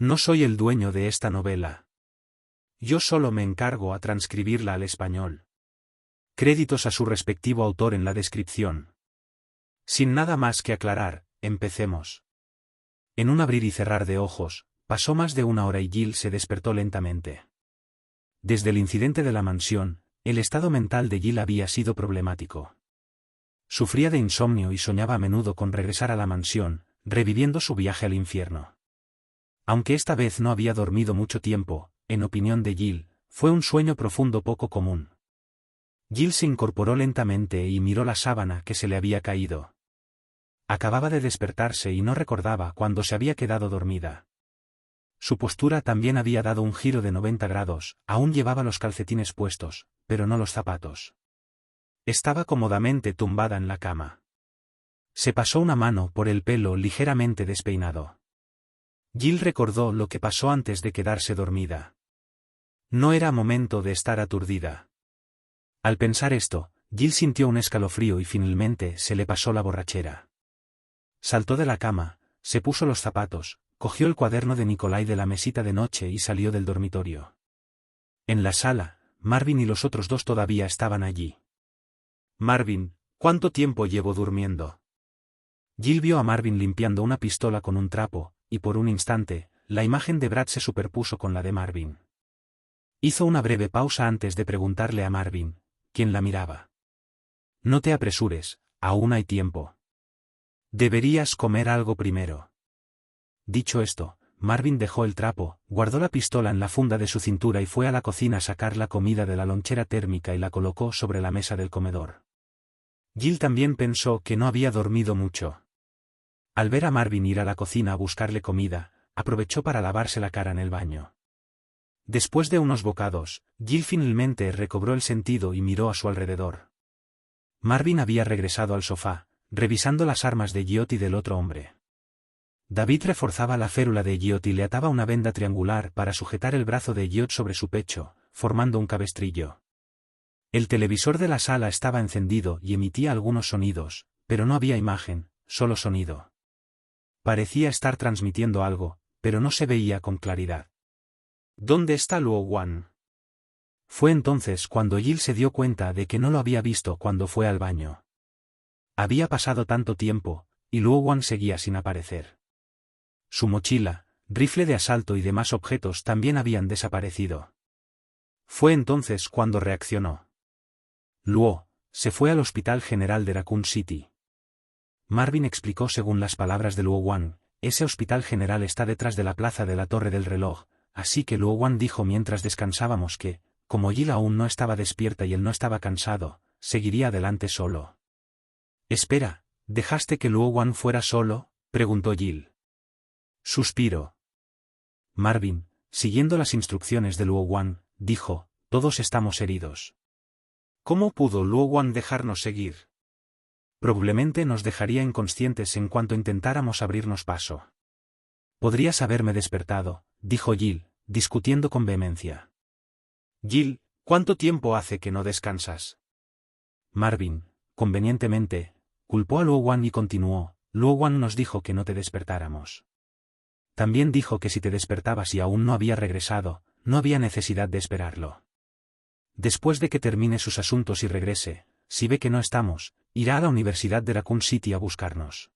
No soy el dueño de esta novela. Yo solo me encargo a transcribirla al español. Créditos a su respectivo autor en la descripción. Sin nada más que aclarar, empecemos. En un abrir y cerrar de ojos, pasó más de una hora y Jill se despertó lentamente. Desde el incidente de la mansión, el estado mental de Jill había sido problemático. Sufría de insomnio y soñaba a menudo con regresar a la mansión, reviviendo su viaje al infierno. Aunque esta vez no había dormido mucho tiempo, en opinión de Jill, fue un sueño profundo poco común. Jill se incorporó lentamente y miró la sábana que se le había caído. Acababa de despertarse y no recordaba cuándo se había quedado dormida. Su postura también había dado un giro de 90 grados, aún llevaba los calcetines puestos, pero no los zapatos. Estaba cómodamente tumbada en la cama. Se pasó una mano por el pelo ligeramente despeinado. Jill recordó lo que pasó antes de quedarse dormida. No era momento de estar aturdida. Al pensar esto, Jill sintió un escalofrío y finalmente se le pasó la borrachera. Saltó de la cama, se puso los zapatos, cogió el cuaderno de Nikolai de la mesita de noche y salió del dormitorio. En la sala, Marvin y los otros dos todavía estaban allí. Marvin, ¿cuánto tiempo llevo durmiendo? Jill vio a Marvin limpiando una pistola con un trapo, y por un instante, la imagen de Brad se superpuso con la de Marvin. Hizo una breve pausa antes de preguntarle a Marvin, quien la miraba. No te apresures, aún hay tiempo. Deberías comer algo primero. Dicho esto, Marvin dejó el trapo, guardó la pistola en la funda de su cintura y fue a la cocina a sacar la comida de la lonchera térmica y la colocó sobre la mesa del comedor. Jill también pensó que no había dormido mucho. Al ver a Marvin ir a la cocina a buscarle comida, aprovechó para lavarse la cara en el baño. Después de unos bocados, Jill finalmente recobró el sentido y miró a su alrededor. Marvin había regresado al sofá, revisando las armas de Elliot y del otro hombre. David reforzaba la férula de Elliot y le ataba una venda triangular para sujetar el brazo de Elliot sobre su pecho, formando un cabestrillo. El televisor de la sala estaba encendido y emitía algunos sonidos, pero no había imagen, solo sonido. Parecía estar transmitiendo algo, pero no se veía con claridad. ¿Dónde está Luo Wan? Fue entonces cuando Jill se dio cuenta de que no lo había visto cuando fue al baño. Había pasado tanto tiempo, y Luo Wan seguía sin aparecer. Su mochila, rifle de asalto y demás objetos también habían desaparecido. Fue entonces cuando reaccionó. Luo se fue al Hospital General de Raccoon City. Marvin explicó según las palabras de Luo Wan, ese hospital general está detrás de la plaza de la Torre del Reloj, así que Luo Wan dijo mientras descansábamos que, como Jill aún no estaba despierta y él no estaba cansado, seguiría adelante solo. Espera, ¿dejaste que Luo Wan fuera solo? Preguntó Jill. Suspiró. Marvin, siguiendo las instrucciones de Luo Wan, dijo, todos estamos heridos. ¿Cómo pudo Luo Wan dejarnos seguir? Probablemente nos dejaría inconscientes en cuanto intentáramos abrirnos paso. Podrías haberme despertado, dijo Jill, discutiendo con vehemencia. Jill, ¿cuánto tiempo hace que no descansas? Marvin, convenientemente, culpó a Luo Wan y continuó, Luo Wan nos dijo que no te despertáramos. También dijo que si te despertabas y aún no había regresado, no había necesidad de esperarlo. Después de que termine sus asuntos y regrese, si ve que no estamos, irá a la Universidad de Raccoon City a buscarnos.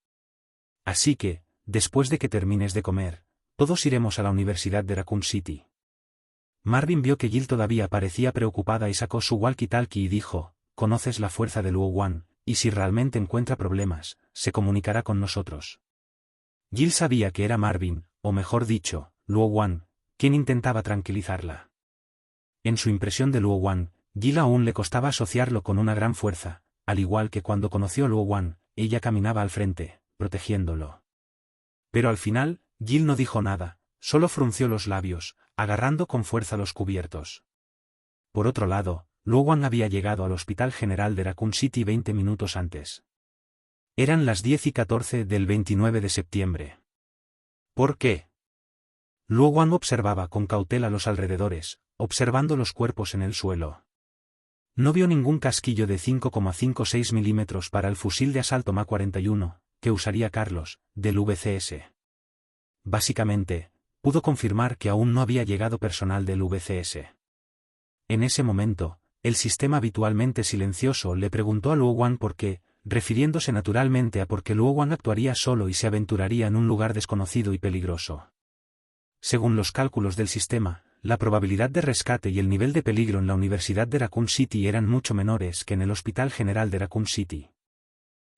Así que, después de que termines de comer, todos iremos a la Universidad de Raccoon City. Marvin vio que Jill todavía parecía preocupada y sacó su walkie-talkie y dijo, conoces la fuerza de Luo Wan, y si realmente encuentra problemas, se comunicará con nosotros. Jill sabía que era Marvin, o mejor dicho, Luo Wan, quien intentaba tranquilizarla. En su impresión de Luo Wan, Jill aún le costaba asociarlo con una gran fuerza, al igual que cuando conoció a Luo Wan, ella caminaba al frente, protegiéndolo. Pero al final, Jill no dijo nada, solo frunció los labios, agarrando con fuerza los cubiertos. Por otro lado, Luo Wan había llegado al Hospital General de Raccoon City 20 minutos antes. Eran las 10:14 del 29 de septiembre. ¿Por qué? Luo Wan observaba con cautela los alrededores, observando los cuerpos en el suelo. No vio ningún casquillo de 5,56 milímetros para el fusil de asalto MA-41, que usaría Carlos, del VCS. Básicamente, pudo confirmar que aún no había llegado personal del VCS. En ese momento, el sistema habitualmente silencioso le preguntó a Luo Wan por qué, refiriéndose naturalmente a por qué Luo Wan actuaría solo y se aventuraría en un lugar desconocido y peligroso. Según los cálculos del sistema, la probabilidad de rescate y el nivel de peligro en la Universidad de Raccoon City eran mucho menores que en el Hospital General de Raccoon City.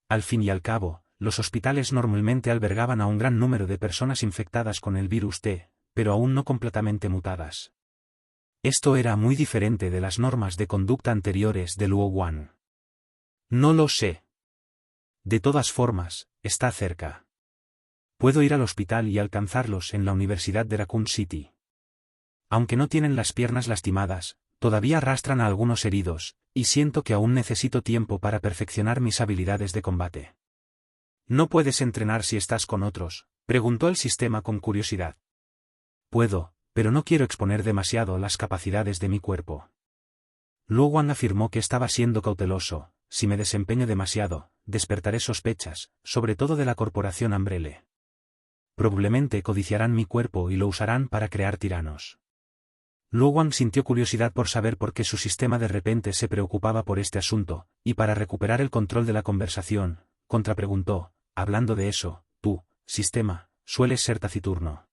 Al fin y al cabo, los hospitales normalmente albergaban a un gran número de personas infectadas con el virus T, pero aún no completamente mutadas. Esto era muy diferente de las normas de conducta anteriores de Luo Wan. No lo sé. De todas formas, está cerca. Puedo ir al hospital y alcanzarlos en la Universidad de Raccoon City. Aunque no tienen las piernas lastimadas, todavía arrastran a algunos heridos, y siento que aún necesito tiempo para perfeccionar mis habilidades de combate. ¿No puedes entrenar si estás con otros?, preguntó el sistema con curiosidad. Puedo, pero no quiero exponer demasiado las capacidades de mi cuerpo. Luo Wan afirmó que estaba siendo cauteloso. Si me desempeño demasiado, despertaré sospechas, sobre todo de la corporación Umbrella. Probablemente codiciarán mi cuerpo y lo usarán para crear tiranos. Luo Wan sintió curiosidad por saber por qué su sistema de repente se preocupaba por este asunto, y para recuperar el control de la conversación, contrapreguntó: hablando de eso, tú, sistema, sueles ser taciturno.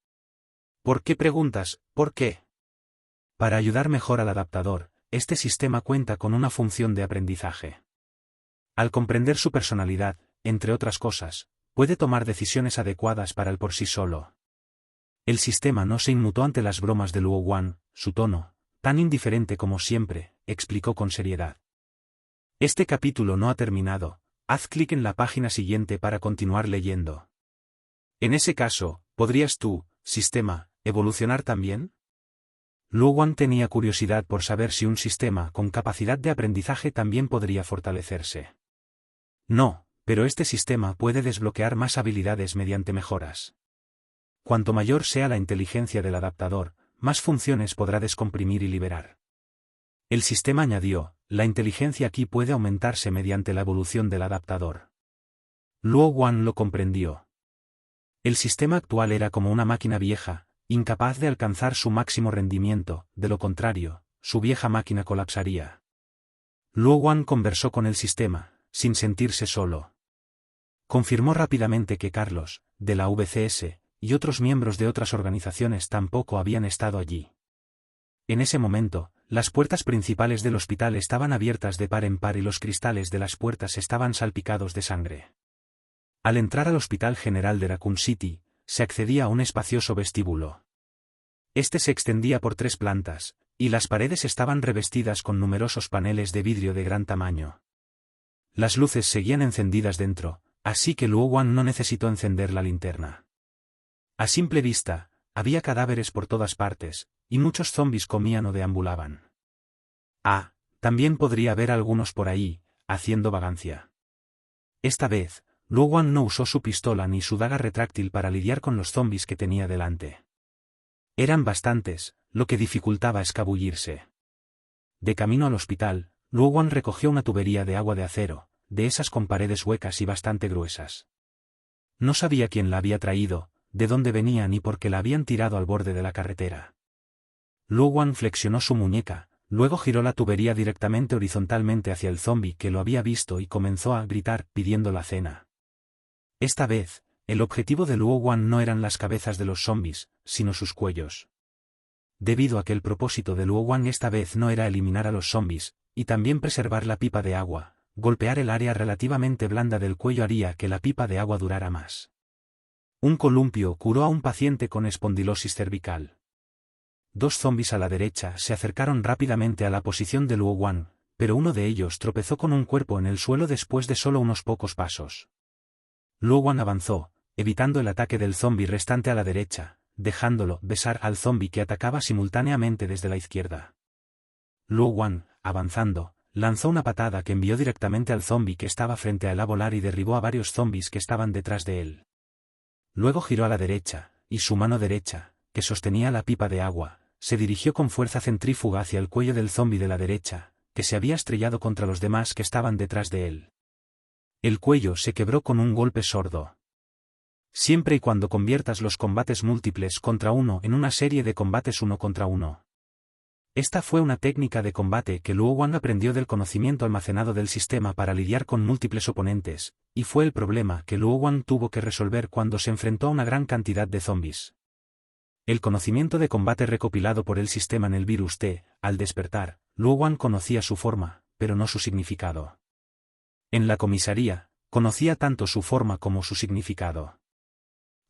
¿Por qué preguntas, por qué? Para ayudar mejor al adaptador, este sistema cuenta con una función de aprendizaje. Al comprender su personalidad, entre otras cosas, puede tomar decisiones adecuadas para él por sí solo. El sistema no se inmutó ante las bromas de Luo Wan, su tono, tan indiferente como siempre, explicó con seriedad. Este capítulo no ha terminado, haz clic en la página siguiente para continuar leyendo. En ese caso, ¿podrías tú, sistema, evolucionar también? Luo Wan tenía curiosidad por saber si un sistema con capacidad de aprendizaje también podría fortalecerse. No, pero este sistema puede desbloquear más habilidades mediante mejoras. Cuanto mayor sea la inteligencia del adaptador, más funciones podrá descomprimir y liberar. El sistema añadió: la inteligencia aquí puede aumentarse mediante la evolución del adaptador. Luo Wan lo comprendió. El sistema actual era como una máquina vieja, incapaz de alcanzar su máximo rendimiento, de lo contrario, su vieja máquina colapsaría. Luo Wan conversó con el sistema, sin sentirse solo. Confirmó rápidamente que Carlos, de la VCS, y otros miembros de otras organizaciones tampoco habían estado allí. En ese momento, las puertas principales del hospital estaban abiertas de par en par y los cristales de las puertas estaban salpicados de sangre. Al entrar al Hospital General de Raccoon City, se accedía a un espacioso vestíbulo. Este se extendía por 3 plantas, y las paredes estaban revestidas con numerosos paneles de vidrio de gran tamaño. Las luces seguían encendidas dentro, así que Luo Wan no necesitó encender la linterna. A simple vista, había cadáveres por todas partes, y muchos zombis comían o deambulaban. También podría haber algunos por ahí, haciendo vagancia. Esta vez, Luo Wan no usó su pistola ni su daga retráctil para lidiar con los zombis que tenía delante. Eran bastantes, lo que dificultaba escabullirse. De camino al hospital, Luo Wan recogió una tubería de agua de acero, de esas con paredes huecas y bastante gruesas. No sabía quién la había traído, de dónde venía ni por qué la habían tirado al borde de la carretera. Luo Wan flexionó su muñeca, luego giró la tubería directamente horizontalmente hacia el zombi que lo había visto y comenzó a gritar pidiendo la cena. Esta vez, el objetivo de Luo Wan no eran las cabezas de los zombis, sino sus cuellos. Debido a que el propósito de Luo Wan esta vez no era eliminar a los zombis, y también preservar la pipa de agua, golpear el área relativamente blanda del cuello haría que la pipa de agua durara más. Un columpio curó a un paciente con espondilosis cervical. 2 zombis a la derecha se acercaron rápidamente a la posición de Luo Wan, pero uno de ellos tropezó con un cuerpo en el suelo después de solo unos pocos pasos. Luo Wan avanzó, evitando el ataque del zombi restante a la derecha, dejándolo besar al zombi que atacaba simultáneamente desde la izquierda. Luo Wan, avanzando, lanzó una patada que envió directamente al zombi que estaba frente a él a volar y derribó a varios zombis que estaban detrás de él. Luego giró a la derecha, y su mano derecha, que sostenía la pipa de agua, se dirigió con fuerza centrífuga hacia el cuello del zombi de la derecha, que se había estrellado contra los demás que estaban detrás de él. El cuello se quebró con un golpe sordo. Siempre y cuando conviertas los combates múltiples contra uno en una serie de combates uno contra uno. Esta fue una técnica de combate que Luo Wang aprendió del conocimiento almacenado del sistema para lidiar con múltiples oponentes, y fue el problema que Luo Wang tuvo que resolver cuando se enfrentó a una gran cantidad de zombies. El conocimiento de combate recopilado por el sistema en el virus T, al despertar, Luo Wang conocía su forma, pero no su significado. En la comisaría, conocía tanto su forma como su significado.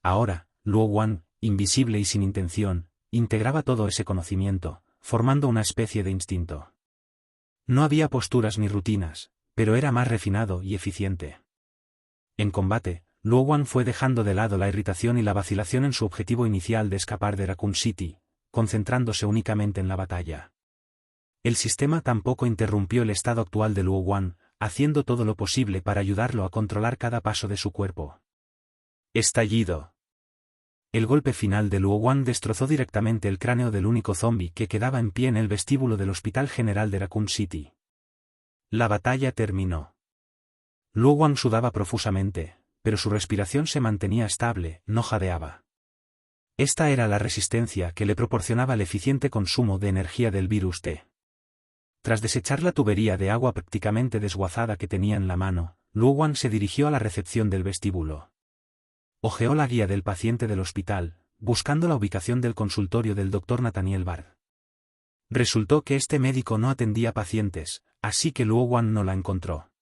Ahora, Luo Wang, invisible y sin intención, integraba todo ese conocimiento, formando una especie de instinto. No había posturas ni rutinas, pero era más refinado y eficiente. En combate, Luo Wang fue dejando de lado la irritación y la vacilación en su objetivo inicial de escapar de Raccoon City, concentrándose únicamente en la batalla. El sistema tampoco interrumpió el estado actual de Luo Wang, haciendo todo lo posible para ayudarlo a controlar cada paso de su cuerpo. Estallido. El golpe final de Luo Wang destrozó directamente el cráneo del único zombie que quedaba en pie en el vestíbulo del Hospital General de Raccoon City. La batalla terminó. Luo Wang sudaba profusamente, pero su respiración se mantenía estable, no jadeaba. Esta era la resistencia que le proporcionaba el eficiente consumo de energía del virus T. Tras desechar la tubería de agua prácticamente desguazada que tenía en la mano, Luo Wang se dirigió a la recepción del vestíbulo. Hojeó la guía del paciente del hospital, buscando la ubicación del consultorio del Dr. Nathaniel Bard. Resultó que este médico no atendía pacientes, así que Luo Wang no la encontró.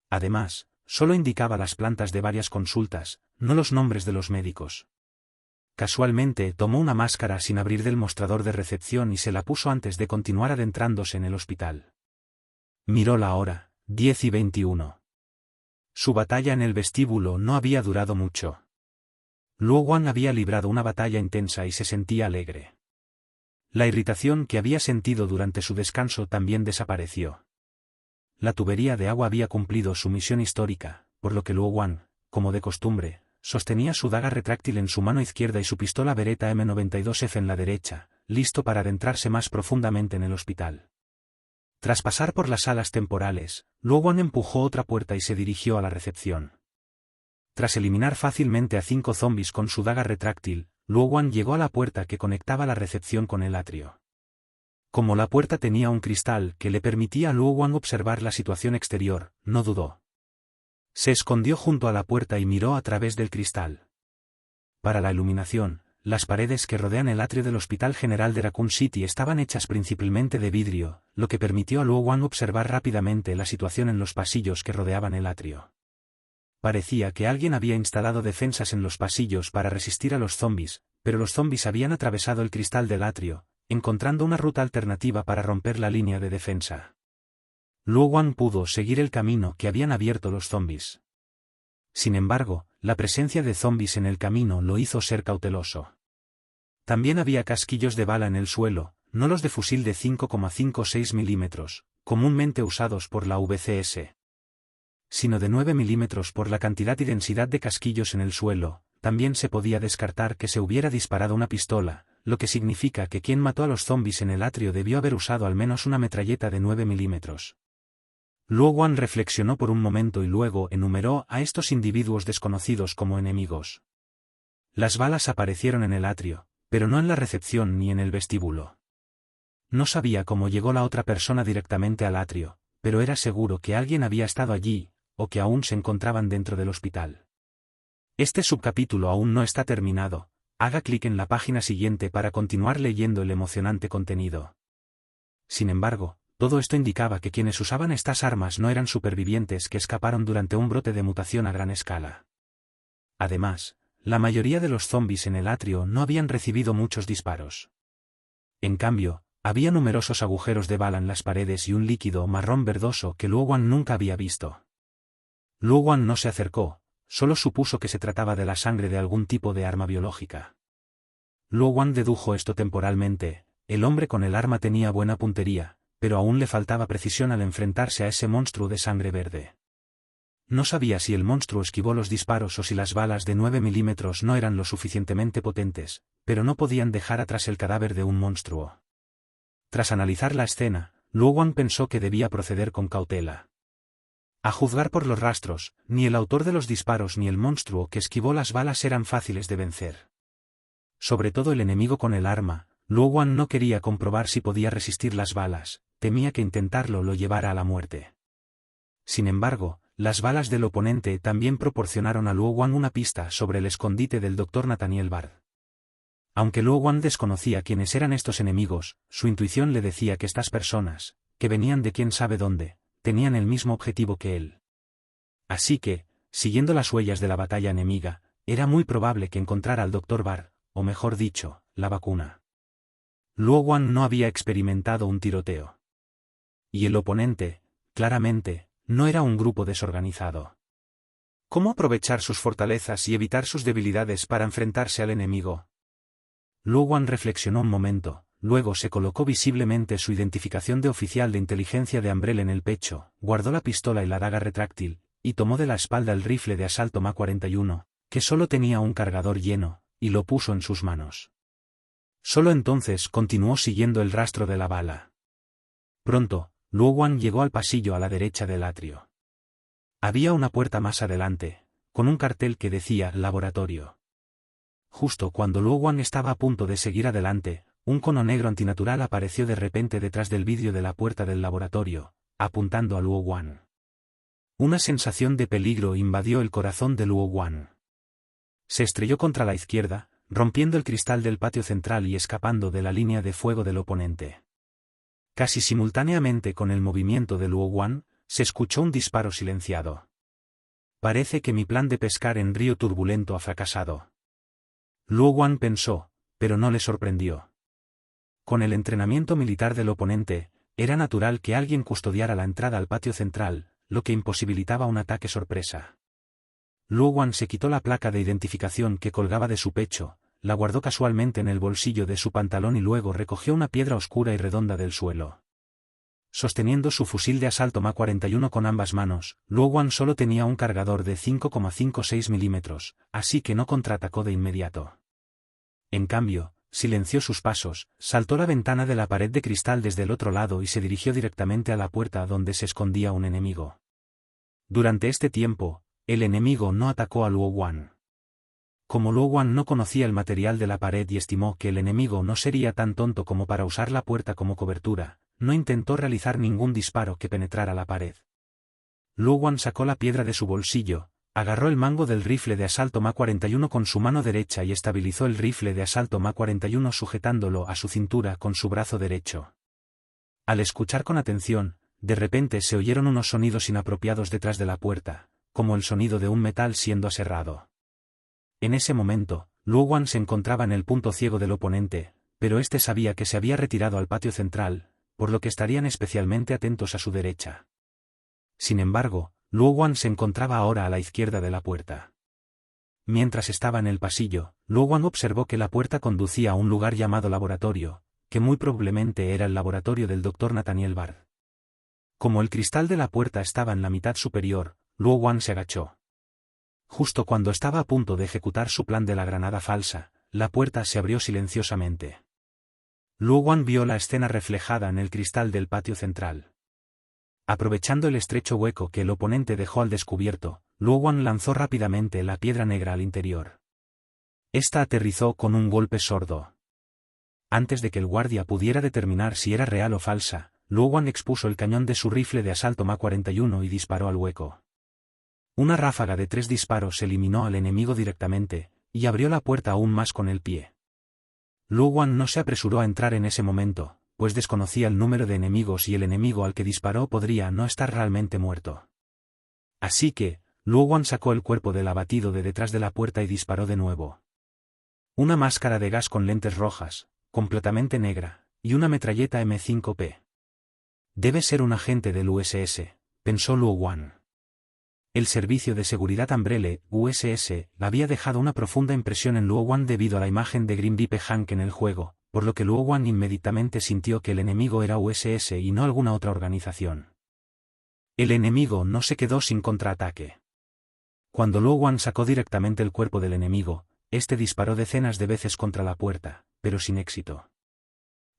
Además, solo indicaba las plantas de varias consultas, no los nombres de los médicos. Casualmente tomó una máscara sin abrir del mostrador de recepción y se la puso antes de continuar adentrándose en el hospital. Miró la hora, 10:21. Su batalla en el vestíbulo no había durado mucho. Luo Wang había librado una batalla intensa y se sentía alegre. La irritación que había sentido durante su descanso también desapareció. La tubería de agua había cumplido su misión histórica, por lo que Luo Wang, como de costumbre, sostenía su daga retráctil en su mano izquierda y su pistola Beretta M92F en la derecha, listo para adentrarse más profundamente en el hospital. Tras pasar por las salas temporales, Luo Wang empujó otra puerta y se dirigió a la recepción. Tras eliminar fácilmente a 5 zombies con su daga retráctil, Luo Wang llegó a la puerta que conectaba la recepción con el atrio. Como la puerta tenía un cristal que le permitía a Luo Wang observar la situación exterior, no dudó. Se escondió junto a la puerta y miró a través del cristal. Para la iluminación, las paredes que rodean el atrio del Hospital General de Raccoon City estaban hechas principalmente de vidrio, lo que permitió a Luo Wang observar rápidamente la situación en los pasillos que rodeaban el atrio. Parecía que alguien había instalado defensas en los pasillos para resistir a los zombies, pero los zombies habían atravesado el cristal del atrio, encontrando una ruta alternativa para romper la línea de defensa. Luo Wang pudo seguir el camino que habían abierto los zombies. Sin embargo, la presencia de zombies en el camino lo hizo ser cauteloso. También había casquillos de bala en el suelo, no los de fusil de 5,56 milímetros, comúnmente usados por la VCS, sino de 9 milímetros. Por la cantidad y densidad de casquillos en el suelo, también se podía descartar que se hubiera disparado una pistola, lo que significa que quien mató a los zombies en el atrio debió haber usado al menos una metralleta de 9 milímetros. Luo Wang reflexionó por un momento y luego enumeró a estos individuos desconocidos como enemigos. Las balas aparecieron en el atrio, pero no en la recepción ni en el vestíbulo. No sabía cómo llegó la otra persona directamente al atrio, pero era seguro que alguien había estado allí, o que aún se encontraban dentro del hospital. Este subcapítulo aún no está terminado, haga clic en la página siguiente para continuar leyendo el emocionante contenido. Sin embargo, todo esto indicaba que quienes usaban estas armas no eran supervivientes que escaparon durante un brote de mutación a gran escala. Además, la mayoría de los zombies en el atrio no habían recibido muchos disparos. En cambio, había numerosos agujeros de bala en las paredes y un líquido marrón verdoso que Luo Wang nunca había visto. Luo Wang no se acercó, solo supuso que se trataba de la sangre de algún tipo de arma biológica. Luo Wang dedujo esto temporalmente: el hombre con el arma tenía buena puntería, pero aún le faltaba precisión al enfrentarse a ese monstruo de sangre verde. No sabía si el monstruo esquivó los disparos o si las balas de 9 milímetros no eran lo suficientemente potentes, pero no podían dejar atrás el cadáver de un monstruo. Tras analizar la escena, Luo Wang pensó que debía proceder con cautela. A juzgar por los rastros, ni el autor de los disparos ni el monstruo que esquivó las balas eran fáciles de vencer. Sobre todo el enemigo con el arma, Luo Wan no quería comprobar si podía resistir las balas, temía que intentarlo lo llevara a la muerte. Sin embargo, las balas del oponente también proporcionaron a Luo Wan una pista sobre el escondite del Dr. Nathaniel Bard. Aunque Luo Wan desconocía quiénes eran estos enemigos, su intuición le decía que estas personas, que venían de quién sabe dónde, tenían el mismo objetivo que él. Así que, siguiendo las huellas de la batalla enemiga, era muy probable que encontrara al Dr. Bard, o mejor dicho, la vacuna. Luo Wan no había experimentado un tiroteo. Y el oponente, claramente, no era un grupo desorganizado. ¿Cómo aprovechar sus fortalezas y evitar sus debilidades para enfrentarse al enemigo? Luo Wan reflexionó un momento, luego se colocó visiblemente su identificación de oficial de inteligencia de Umbrella en el pecho, guardó la pistola y la daga retráctil, y tomó de la espalda el rifle de asalto MA-41, que solo tenía un cargador lleno, y lo puso en sus manos. Solo entonces continuó siguiendo el rastro de la bala. Pronto, Luo Wan llegó al pasillo a la derecha del atrio. Había una puerta más adelante, con un cartel que decía «Laboratorio». Justo cuando Luo Wan estaba a punto de seguir adelante, un cono negro antinatural apareció de repente detrás del vidrio de la puerta del laboratorio, apuntando a Luo Wan. Una sensación de peligro invadió el corazón de Luo Wan. Se estrelló contra la izquierda, rompiendo el cristal del patio central y escapando de la línea de fuego del oponente. Casi simultáneamente con el movimiento de Luo Wan, se escuchó un disparo silenciado. Parece que mi plan de pescar en río turbulento ha fracasado. Luo Wan pensó, pero no le sorprendió. Con el entrenamiento militar del oponente, era natural que alguien custodiara la entrada al patio central, lo que imposibilitaba un ataque sorpresa. Luo Wan se quitó la placa de identificación que colgaba de su pecho, la guardó casualmente en el bolsillo de su pantalón y luego recogió una piedra oscura y redonda del suelo. Sosteniendo su fusil de asalto MA-41 con ambas manos, Luo Wan solo tenía un cargador de 5,56 milímetros, así que no contraatacó de inmediato. En cambio, silenció sus pasos, saltó la ventana de la pared de cristal desde el otro lado y se dirigió directamente a la puerta donde se escondía un enemigo. Durante este tiempo, el enemigo no atacó a Luo Wan. Como Luo Wan no conocía el material de la pared y estimó que el enemigo no sería tan tonto como para usar la puerta como cobertura, no intentó realizar ningún disparo que penetrara la pared. Luo Wan sacó la piedra de su bolsillo, agarró el mango del rifle de asalto MA-41 con su mano derecha y estabilizó el rifle de asalto MA-41 sujetándolo a su cintura con su brazo derecho. Al escuchar con atención, de repente se oyeron unos sonidos inapropiados detrás de la puerta, como el sonido de un metal siendo aserrado. En ese momento, Luo Wan se encontraba en el punto ciego del oponente, pero éste sabía que se había retirado al patio central, por lo que estarían especialmente atentos a su derecha. Sin embargo, Luo Wan se encontraba ahora a la izquierda de la puerta. Mientras estaba en el pasillo, Luo Wan observó que la puerta conducía a un lugar llamado laboratorio, que muy probablemente era el laboratorio del Dr. Nathaniel Bard. Como el cristal de la puerta estaba en la mitad superior, Luo Wan se agachó. Justo cuando estaba a punto de ejecutar su plan de la granada falsa, la puerta se abrió silenciosamente. Luo Wan vio la escena reflejada en el cristal del patio central. Aprovechando el estrecho hueco que el oponente dejó al descubierto, Luo Wan lanzó rápidamente la piedra negra al interior. Esta aterrizó con un golpe sordo. Antes de que el guardia pudiera determinar si era real o falsa, Luo Wan expuso el cañón de su rifle de asalto MA-41 y disparó al hueco. Una ráfaga de 3 disparos eliminó al enemigo directamente, y abrió la puerta aún más con el pie. Luo Wan no se apresuró a entrar en ese momento, pues desconocía el número de enemigos y el enemigo al que disparó podría no estar realmente muerto. Así que, Luo Wan sacó el cuerpo del abatido de detrás de la puerta y disparó de nuevo. Una máscara de gas con lentes rojas, completamente negra, y una metralleta M5P. Debe ser un agente del USS, pensó Luo Wan. El servicio de seguridad Umbrella, USS, había dejado una profunda impresión en Luo Wan debido a la imagen de Grim Reaper Hank en el juego, por lo que Luo Wan inmediatamente sintió que el enemigo era USS y no alguna otra organización. El enemigo no se quedó sin contraataque. Cuando Luo Wan sacó directamente el cuerpo del enemigo, este disparó decenas de veces contra la puerta, pero sin éxito.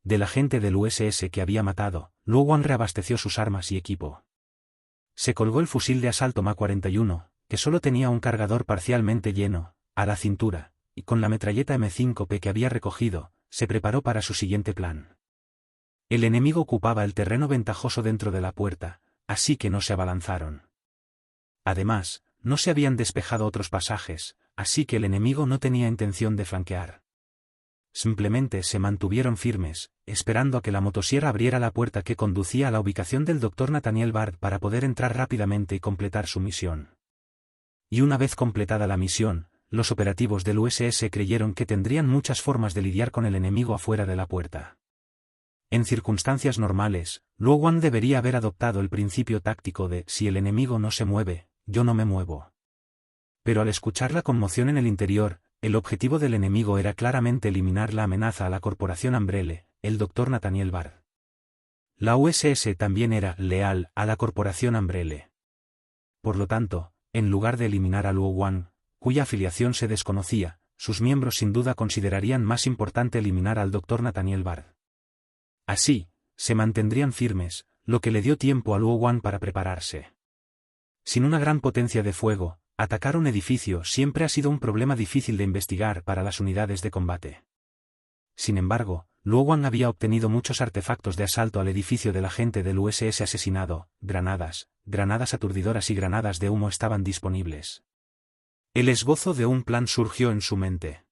Del agente del USS que había matado, Luo Wan reabasteció sus armas y equipo. Se colgó el fusil de asalto MA-41, que solo tenía un cargador parcialmente lleno, a la cintura, y con la metralleta M5P que había recogido, se preparó para su siguiente plan. El enemigo ocupaba el terreno ventajoso dentro de la puerta, así que no se abalanzaron. Además, no se habían despejado otros pasajes, así que el enemigo no tenía intención de flanquear. Simplemente se mantuvieron firmes, esperando a que la motosierra abriera la puerta que conducía a la ubicación del Dr. Nathaniel Bard para poder entrar rápidamente y completar su misión. Y una vez completada la misión, los operativos del USS creyeron que tendrían muchas formas de lidiar con el enemigo afuera de la puerta. En circunstancias normales, Luo Wan debería haber adoptado el principio táctico de si el enemigo no se mueve, yo no me muevo. Pero al escuchar la conmoción en el interior, el objetivo del enemigo era claramente eliminar la amenaza a la corporación Umbrella, el Dr. Nathaniel Bard. La USS también era leal a la corporación Umbrella. Por lo tanto, en lugar de eliminar a Luo Wan, cuya afiliación se desconocía, sus miembros sin duda considerarían más importante eliminar al Dr. Nathaniel Bard. Así, se mantendrían firmes, lo que le dio tiempo a Luo Wan para prepararse. Sin una gran potencia de fuego, atacar un edificio siempre ha sido un problema difícil de investigar para las unidades de combate. Sin embargo, Luo Wan había obtenido muchos artefactos de asalto al edificio del agente del USS asesinado, granadas aturdidoras y granadas de humo estaban disponibles. El esbozo de un plan surgió en su mente.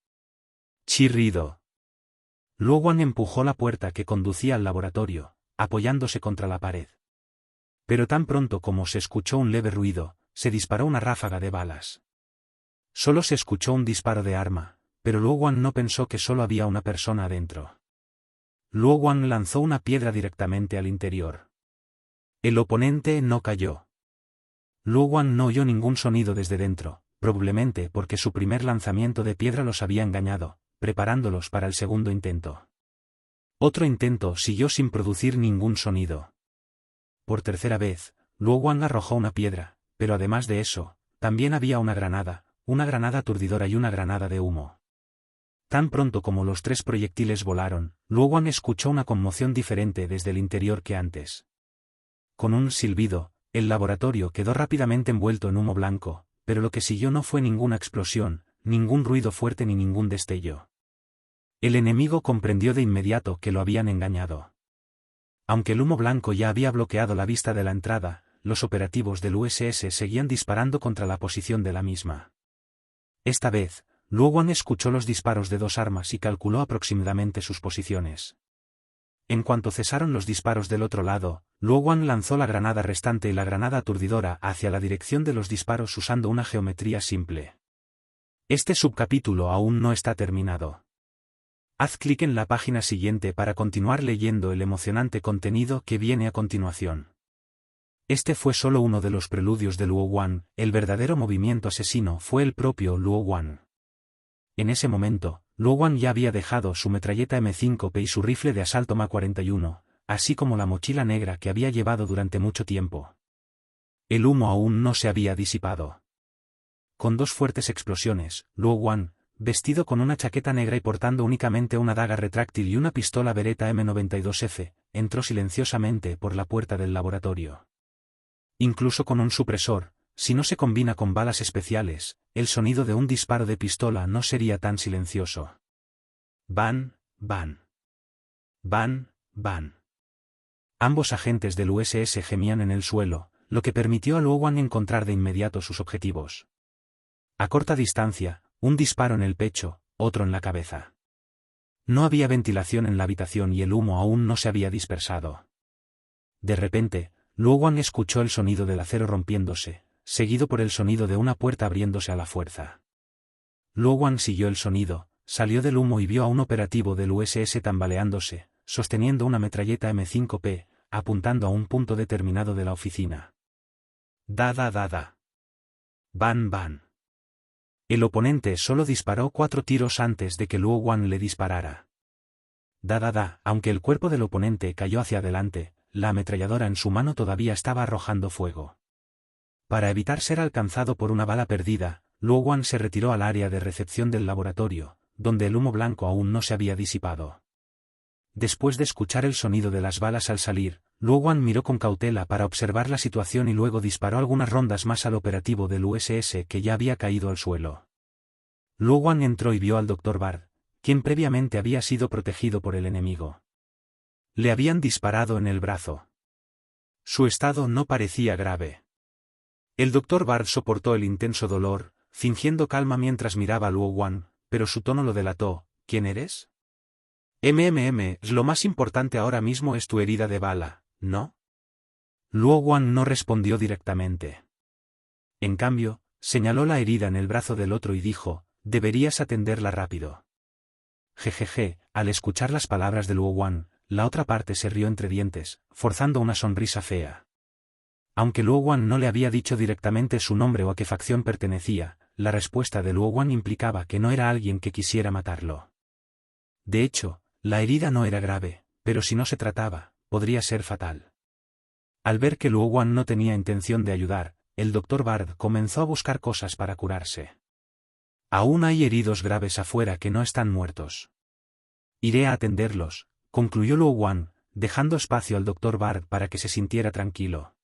Chirrido. Luo Wan empujó la puerta que conducía al laboratorio, apoyándose contra la pared. Pero tan pronto como se escuchó un leve ruido, se disparó una ráfaga de balas. Solo se escuchó un disparo de arma, pero Luo Wan no pensó que solo había una persona adentro. Luo Wan lanzó una piedra directamente al interior. El oponente no cayó. Luo Wan no oyó ningún sonido desde dentro, probablemente porque su primer lanzamiento de piedra los había engañado, preparándolos para el segundo intento. Otro intento siguió sin producir ningún sonido. Por tercera vez, Luo Wan arrojó una piedra, pero además de eso, también había una granada aturdidora y una granada de humo. Tan pronto como los tres proyectiles volaron, Luo Wan escuchó una conmoción diferente desde el interior que antes. Con un silbido, el laboratorio quedó rápidamente envuelto en humo blanco, pero lo que siguió no fue ninguna explosión, ningún ruido fuerte ni ningún destello. El enemigo comprendió de inmediato que lo habían engañado. Aunque el humo blanco ya había bloqueado la vista de la entrada, los operativos del USS seguían disparando contra la posición de la misma. Esta vez, Luo Wan escuchó los disparos de dos armas y calculó aproximadamente sus posiciones. En cuanto cesaron los disparos del otro lado, Luo Wan lanzó la granada restante y la granada aturdidora hacia la dirección de los disparos usando una geometría simple. Este subcapítulo aún no está terminado. Haz clic en la página siguiente para continuar leyendo el emocionante contenido que viene a continuación. Este fue solo uno de los preludios de Luo Wan, el verdadero movimiento asesino fue el propio Luo Wan. En ese momento, Luo Wan ya había dejado su metralleta M5P y su rifle de asalto MA-41, así como la mochila negra que había llevado durante mucho tiempo. El humo aún no se había disipado. Con dos fuertes explosiones, Luo Wan, vestido con una chaqueta negra y portando únicamente una daga retráctil y una pistola Beretta M92F, entró silenciosamente por la puerta del laboratorio. Incluso con un supresor, si no se combina con balas especiales, el sonido de un disparo de pistola no sería tan silencioso. Van, van. Van, van. Ambos agentes del USS gemían en el suelo, lo que permitió a Luo Wan encontrar de inmediato sus objetivos. A corta distancia, un disparo en el pecho, otro en la cabeza. No había ventilación en la habitación y el humo aún no se había dispersado. De repente, Luo Wan escuchó el sonido del acero rompiéndose, seguido por el sonido de una puerta abriéndose a la fuerza. Luo Wan siguió el sonido, salió del humo y vio a un operativo del USS tambaleándose, sosteniendo una metralleta M5P, apuntando a un punto determinado de la oficina. Da. Van, van. El oponente solo disparó 4 tiros antes de que Luo Wan le disparara. Da. Aunque el cuerpo del oponente cayó hacia adelante, la ametralladora en su mano todavía estaba arrojando fuego. Para evitar ser alcanzado por una bala perdida, Luo Wan se retiró al área de recepción del laboratorio, donde el humo blanco aún no se había disipado. Después de escuchar el sonido de las balas al salir, Luo Wan miró con cautela para observar la situación y luego disparó algunas rondas más al operativo del USS que ya había caído al suelo. Luo Wan entró y vio al Dr. Bard, quien previamente había sido protegido por el enemigo. Le habían disparado en el brazo. Su estado no parecía grave. El Dr. Bard soportó el intenso dolor, fingiendo calma mientras miraba a Luo Wan, pero su tono lo delató. ¿Quién eres? Lo más importante ahora mismo es tu herida de bala, ¿no? Luo Wan no respondió directamente. En cambio, señaló la herida en el brazo del otro y dijo, deberías atenderla rápido. Jejeje, al escuchar las palabras de Luo Wan, la otra parte se rió entre dientes, forzando una sonrisa fea. Aunque Luo Wan no le había dicho directamente su nombre o a qué facción pertenecía, la respuesta de Luo Wan implicaba que no era alguien que quisiera matarlo. De hecho, la herida no era grave, pero si no se trataba, podría ser fatal. Al ver que Luo Wan no tenía intención de ayudar, el Dr. Bard comenzó a buscar cosas para curarse. Aún hay heridos graves afuera que no están muertos. Iré a atenderlos, concluyó Luo Wan, dejando espacio al Dr. Bard para que se sintiera tranquilo.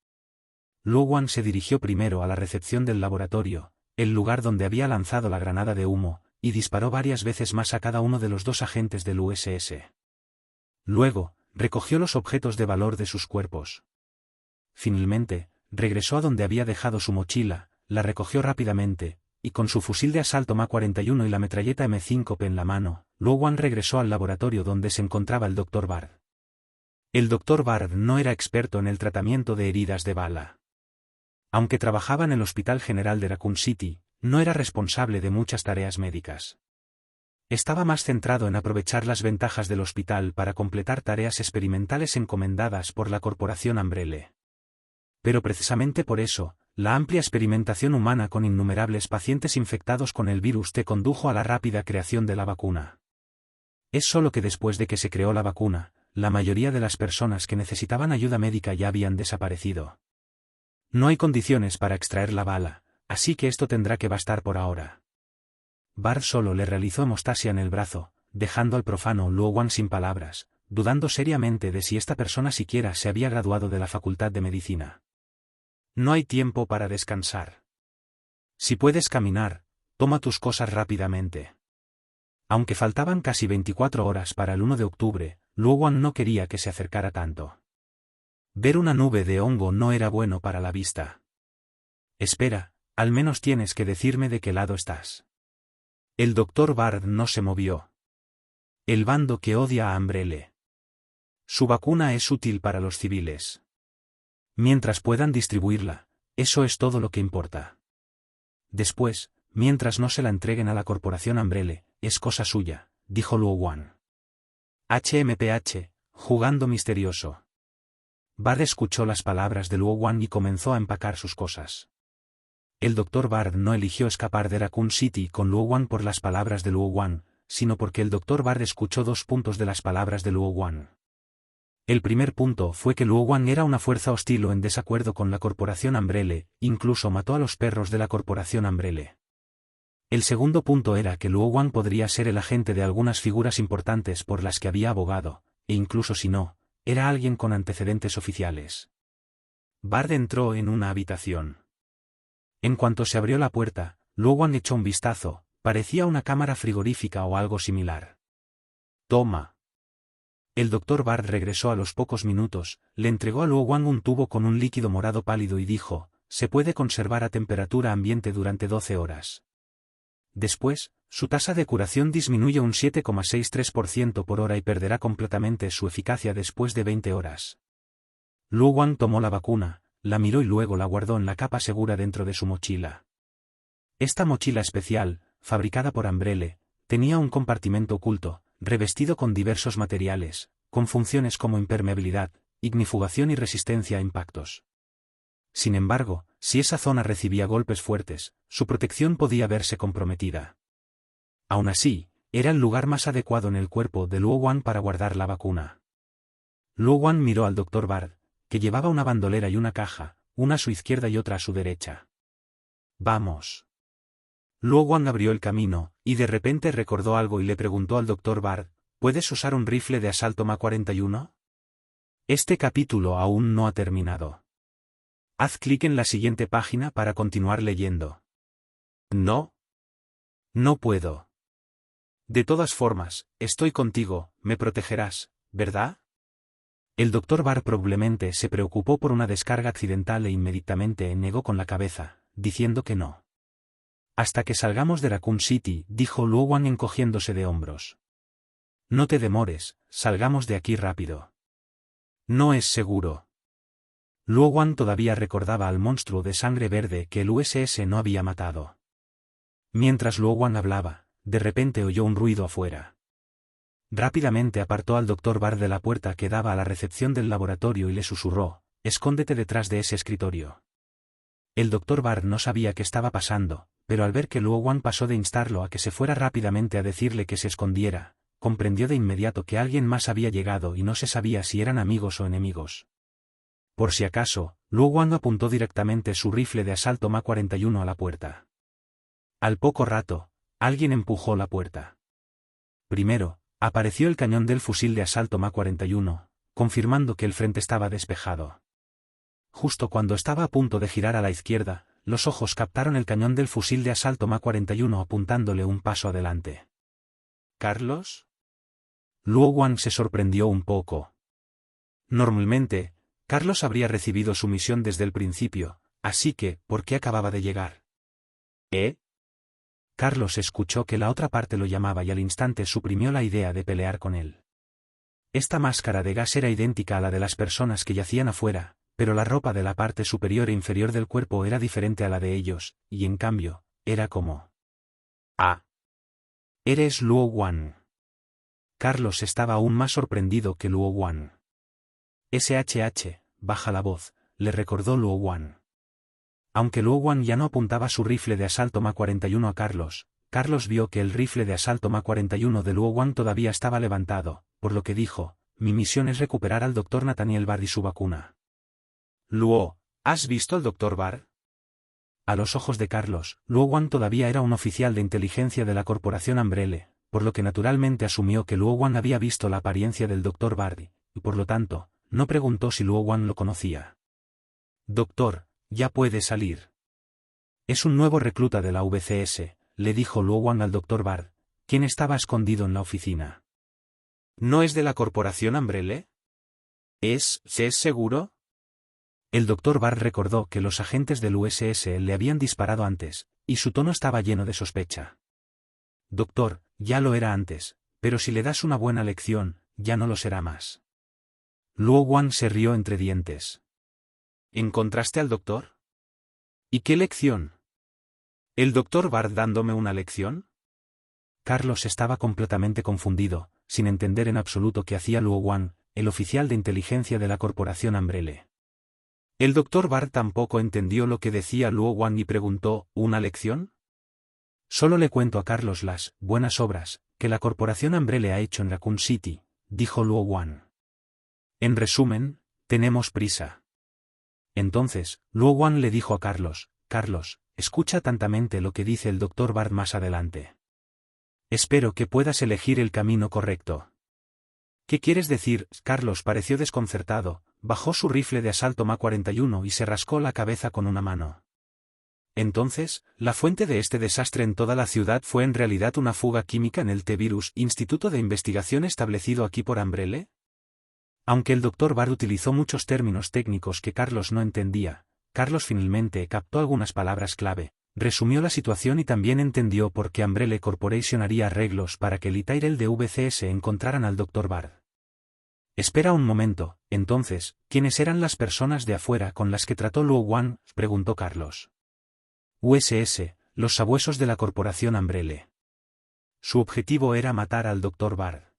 Luo Wan se dirigió primero a la recepción del laboratorio, el lugar donde había lanzado la granada de humo, y disparó varias veces más a cada uno de los dos agentes del USS. Luego, recogió los objetos de valor de sus cuerpos. Finalmente, regresó a donde había dejado su mochila, la recogió rápidamente, y con su fusil de asalto MA-41 y la metralleta M5P en la mano, Luo Wan regresó al laboratorio donde se encontraba el Dr. Bard. El Dr. Bard no era experto en el tratamiento de heridas de bala. Aunque trabajaba en el Hospital General de Raccoon City, no era responsable de muchas tareas médicas. Estaba más centrado en aprovechar las ventajas del hospital para completar tareas experimentales encomendadas por la Corporación Umbrella. Pero precisamente por eso, la amplia experimentación humana con innumerables pacientes infectados con el virus T condujo a la rápida creación de la vacuna. Es solo que después de que se creó la vacuna, la mayoría de las personas que necesitaban ayuda médica ya habían desaparecido. No hay condiciones para extraer la bala, así que esto tendrá que bastar por ahora. Bard solo le realizó hemostasia en el brazo, dejando al profano Luo Wan sin palabras, dudando seriamente de si esta persona siquiera se había graduado de la Facultad de Medicina. No hay tiempo para descansar. Si puedes caminar, toma tus cosas rápidamente. Aunque faltaban casi 24 horas para el 1 de octubre, Luo Wan no quería que se acercara tanto. Ver una nube de hongo no era bueno para la vista. Espera, al menos tienes que decirme de qué lado estás. El Dr. Bard no se movió. El bando que odia a Umbrella. Su vacuna es útil para los civiles. Mientras puedan distribuirla, eso es todo lo que importa. Después, mientras no se la entreguen a la Corporación Umbrella, es cosa suya, dijo Luo Wan. HMPH, jugando misterioso. Bard escuchó las palabras de Luo Wan y comenzó a empacar sus cosas. El Dr. Bard no eligió escapar de Raccoon City con Luo Wan por las palabras de Luo Wan, sino porque el Dr. Bard escuchó 2 puntos de las palabras de Luo Wan. El primer punto fue que Luo Wan era una fuerza hostil o en desacuerdo con la Corporación Umbrella, incluso mató a los perros de la Corporación Umbrella. El segundo punto era que Luo Wan podría ser el agente de algunas figuras importantes por las que había abogado, e incluso si no, era alguien con antecedentes oficiales. Bard entró en una habitación. En cuanto se abrió la puerta, Luo Wan echó un vistazo, parecía una cámara frigorífica o algo similar. Toma. El Dr. Bard regresó a los pocos minutos, le entregó a Luo Wan un tubo con un líquido morado pálido y dijo, se puede conservar a temperatura ambiente durante 12 horas. Después, su tasa de curación disminuye un 7,63% por hora y perderá completamente su eficacia después de 20 horas. Luo Wan tomó la vacuna, la miró y luego la guardó en la capa segura dentro de su mochila. Esta mochila especial, fabricada por Umbrella, tenía un compartimento oculto, revestido con diversos materiales, con funciones como impermeabilidad, ignifugación y resistencia a impactos. Sin embargo, si esa zona recibía golpes fuertes, su protección podía verse comprometida. Aún así, era el lugar más adecuado en el cuerpo de Luo Wan para guardar la vacuna. Luo Wan miró al Dr. Bard, que llevaba una bandolera y una caja, una a su izquierda y otra a su derecha. Vamos. Luo Wan abrió el camino, y de repente recordó algo y le preguntó al Dr. Bard, ¿Puedes usar un rifle de asalto MA-41? Este capítulo aún no ha terminado. Haz clic en la siguiente página para continuar leyendo. No. No puedo. De todas formas, estoy contigo, me protegerás, ¿verdad? El Dr. Barr probablemente se preocupó por una descarga accidental e inmediatamente negó con la cabeza, diciendo que no. Hasta que salgamos de Raccoon City, dijo Luo Wan encogiéndose de hombros. No te demores, salgamos de aquí rápido. No es seguro. Luo Wan todavía recordaba al monstruo de sangre verde que el USS no había matado. Mientras Luo Wan hablaba, de repente oyó un ruido afuera. Rápidamente apartó al Dr. Barr de la puerta que daba a la recepción del laboratorio y le susurró, «Escóndete detrás de ese escritorio». El Dr. Barr no sabía qué estaba pasando, pero al ver que Luo Wan pasó de instarlo a que se fuera rápidamente a decirle que se escondiera, comprendió de inmediato que alguien más había llegado y no se sabía si eran amigos o enemigos. Por si acaso, Luo Wan apuntó directamente su rifle de asalto MA-41 a la puerta. Al poco rato, alguien empujó la puerta. Primero, apareció el cañón del fusil de asalto MA-41, confirmando que el frente estaba despejado. Justo cuando estaba a punto de girar a la izquierda, los ojos captaron el cañón del fusil de asalto MA-41 apuntándole un paso adelante. ¿Carlos? Luo Wan se sorprendió un poco. Normalmente, Carlos habría recibido su misión desde el principio, así que, ¿por qué acababa de llegar? ¿Eh? Carlos escuchó que la otra parte lo llamaba y al instante suprimió la idea de pelear con él. Esta máscara de gas era idéntica a la de las personas que yacían afuera, pero la ropa de la parte superior e inferior del cuerpo era diferente a la de ellos, y en cambio, era como... «Ah. Eres Luo Wan». Carlos estaba aún más sorprendido que Luo Wan. «SHH, baja la voz», le recordó Luo Wan. Aunque Luo Wan ya no apuntaba su rifle de asalto MA-41 a Carlos, Carlos vio que el rifle de asalto MA-41 de Luo Wan todavía estaba levantado, por lo que dijo, «Mi misión es recuperar al Dr. Nathaniel Barr y su vacuna». «Luo, ¿has visto al Dr. Barr?» A los ojos de Carlos, Luo Wan todavía era un oficial de inteligencia de la corporación Umbrella, por lo que naturalmente asumió que Luo Wan había visto la apariencia del Dr. Barr, y por lo tanto, no preguntó si Luo Wan lo conocía. «Doctor, ya puede salir». «Es un nuevo recluta de la VCS», le dijo Luo Wan al Dr. Barr, quien estaba escondido en la oficina. «¿No es de la corporación Umbrella?» ¿Es seguro?» El Dr. Barr recordó que los agentes del USS le habían disparado antes, y su tono estaba lleno de sospecha. «Doctor, ya lo era antes, pero si le das una buena lección, ya no lo será más». Luo Wan se rió entre dientes. «¿Encontraste al doctor? ¿Y qué lección? ¿El Dr. Barr dándome una lección?» Carlos estaba completamente confundido, sin entender en absoluto qué hacía Luo Wan, el oficial de inteligencia de la corporación Umbrella. El Dr. Barr tampoco entendió lo que decía Luo Wan y preguntó, ¿una lección? «Solo le cuento a Carlos las buenas obras que la corporación Umbrella ha hecho en Raccoon City», dijo Luo Wan. «En resumen, tenemos prisa». Entonces, Luo Wan le dijo a Carlos, «Carlos, escucha atentamente lo que dice el Dr. Barr más adelante. Espero que puedas elegir el camino correcto». «¿Qué quieres decir?» Carlos pareció desconcertado, bajó su rifle de asalto MA-41 y se rascó la cabeza con una mano. Entonces, ¿la fuente de este desastre en toda la ciudad fue en realidad una fuga química en el T-Virus Instituto de Investigación establecido aquí por Umbrella? Aunque el Dr. Barr utilizó muchos términos técnicos que Carlos no entendía, Carlos finalmente captó algunas palabras clave, resumió la situación y también entendió por qué Umbrella Corporation haría arreglos para que el Tyrell de VCS encontraran al Dr. Barr. «Espera un momento, entonces, ¿quiénes eran las personas de afuera con las que trató Luo Wan?», preguntó Carlos. «USS, los sabuesos de la corporación Umbrella. Su objetivo era matar al Dr. Barr».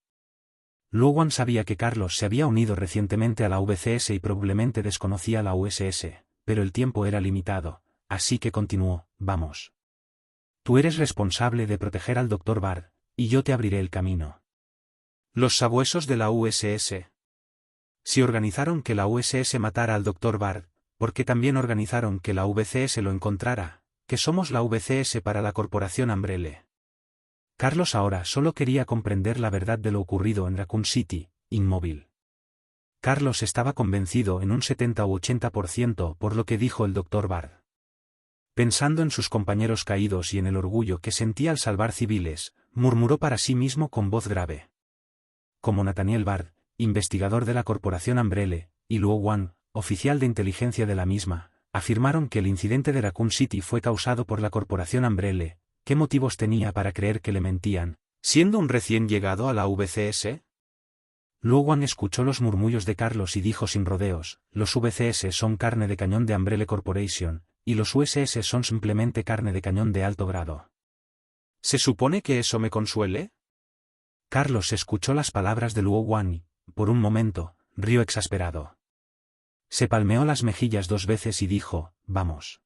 Luo Wan sabía que Carlos se había unido recientemente a la VCS y probablemente desconocía la USS, pero el tiempo era limitado, así que continuó, «Vamos. Tú eres responsable de proteger al Dr. Barr, y yo te abriré el camino». «¿Los sabuesos de la USS? Si organizaron que la USS matara al Dr. Barr, ¿por qué también organizaron que la VCS lo encontrara, que somos la VCS para la corporación Umbrella?» Carlos ahora solo quería comprender la verdad de lo ocurrido en Raccoon City, inmóvil. Carlos estaba convencido en un 70 u 80% por lo que dijo el Dr. Bard. Pensando en sus compañeros caídos y en el orgullo que sentía al salvar civiles, murmuró para sí mismo con voz grave. Como Nathaniel Bard, investigador de la corporación Umbrella, y Luo Wan, oficial de inteligencia de la misma, afirmaron que el incidente de Raccoon City fue causado por la corporación Umbrella, ¿qué motivos tenía para creer que le mentían, siendo un recién llegado a la VCS? Luo Wan escuchó los murmullos de Carlos y dijo sin rodeos, los VCS son carne de cañón de Umbrella Corporation, y los USS son simplemente carne de cañón de alto grado. ¿Se supone que eso me consuele? Carlos escuchó las palabras de Luo Wan y, por un momento, rió exasperado. Se palmeó las mejillas 2 veces y dijo, vamos.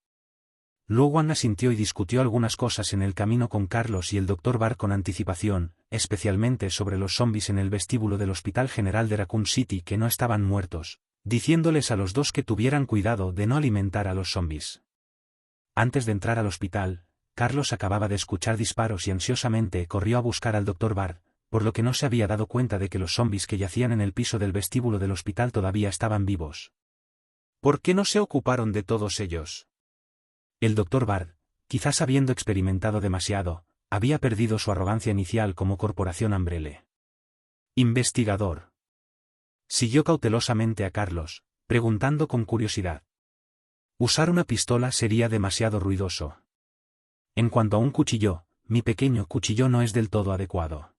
Luo Wan asintió y discutió algunas cosas en el camino con Carlos y el Dr. Bard con anticipación, especialmente sobre los zombies en el vestíbulo del Hospital General de Raccoon City que no estaban muertos, diciéndoles a los dos que tuvieran cuidado de no alimentar a los zombies. Antes de entrar al hospital, Carlos acababa de escuchar disparos y ansiosamente corrió a buscar al Dr. Bard, por lo que no se había dado cuenta de que los zombies que yacían en el piso del vestíbulo del hospital todavía estaban vivos. ¿Por qué no se ocuparon de todos ellos? El Dr. Bard, quizás habiendo experimentado demasiado, había perdido su arrogancia inicial como corporación Umbrella. Investigador. Siguió cautelosamente a Carlos, preguntando con curiosidad. Usar una pistola sería demasiado ruidoso. En cuanto a un cuchillo, mi pequeño cuchillo no es del todo adecuado.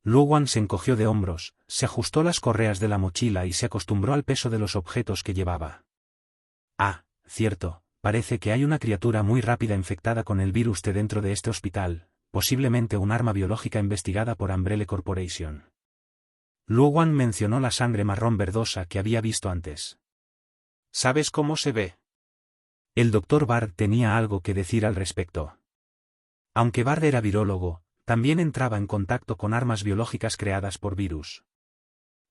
Luo Wan se encogió de hombros, se ajustó las correas de la mochila y se acostumbró al peso de los objetos que llevaba. Ah, cierto, parece que hay una criatura muy rápida infectada con el virus T dentro de este hospital, posiblemente un arma biológica investigada por Umbrella Corporation. Luo Wan mencionó la sangre marrón verdosa que había visto antes. ¿Sabes cómo se ve? El Dr. Bard tenía algo que decir al respecto. Aunque Bard era virólogo, también entraba en contacto con armas biológicas creadas por virus.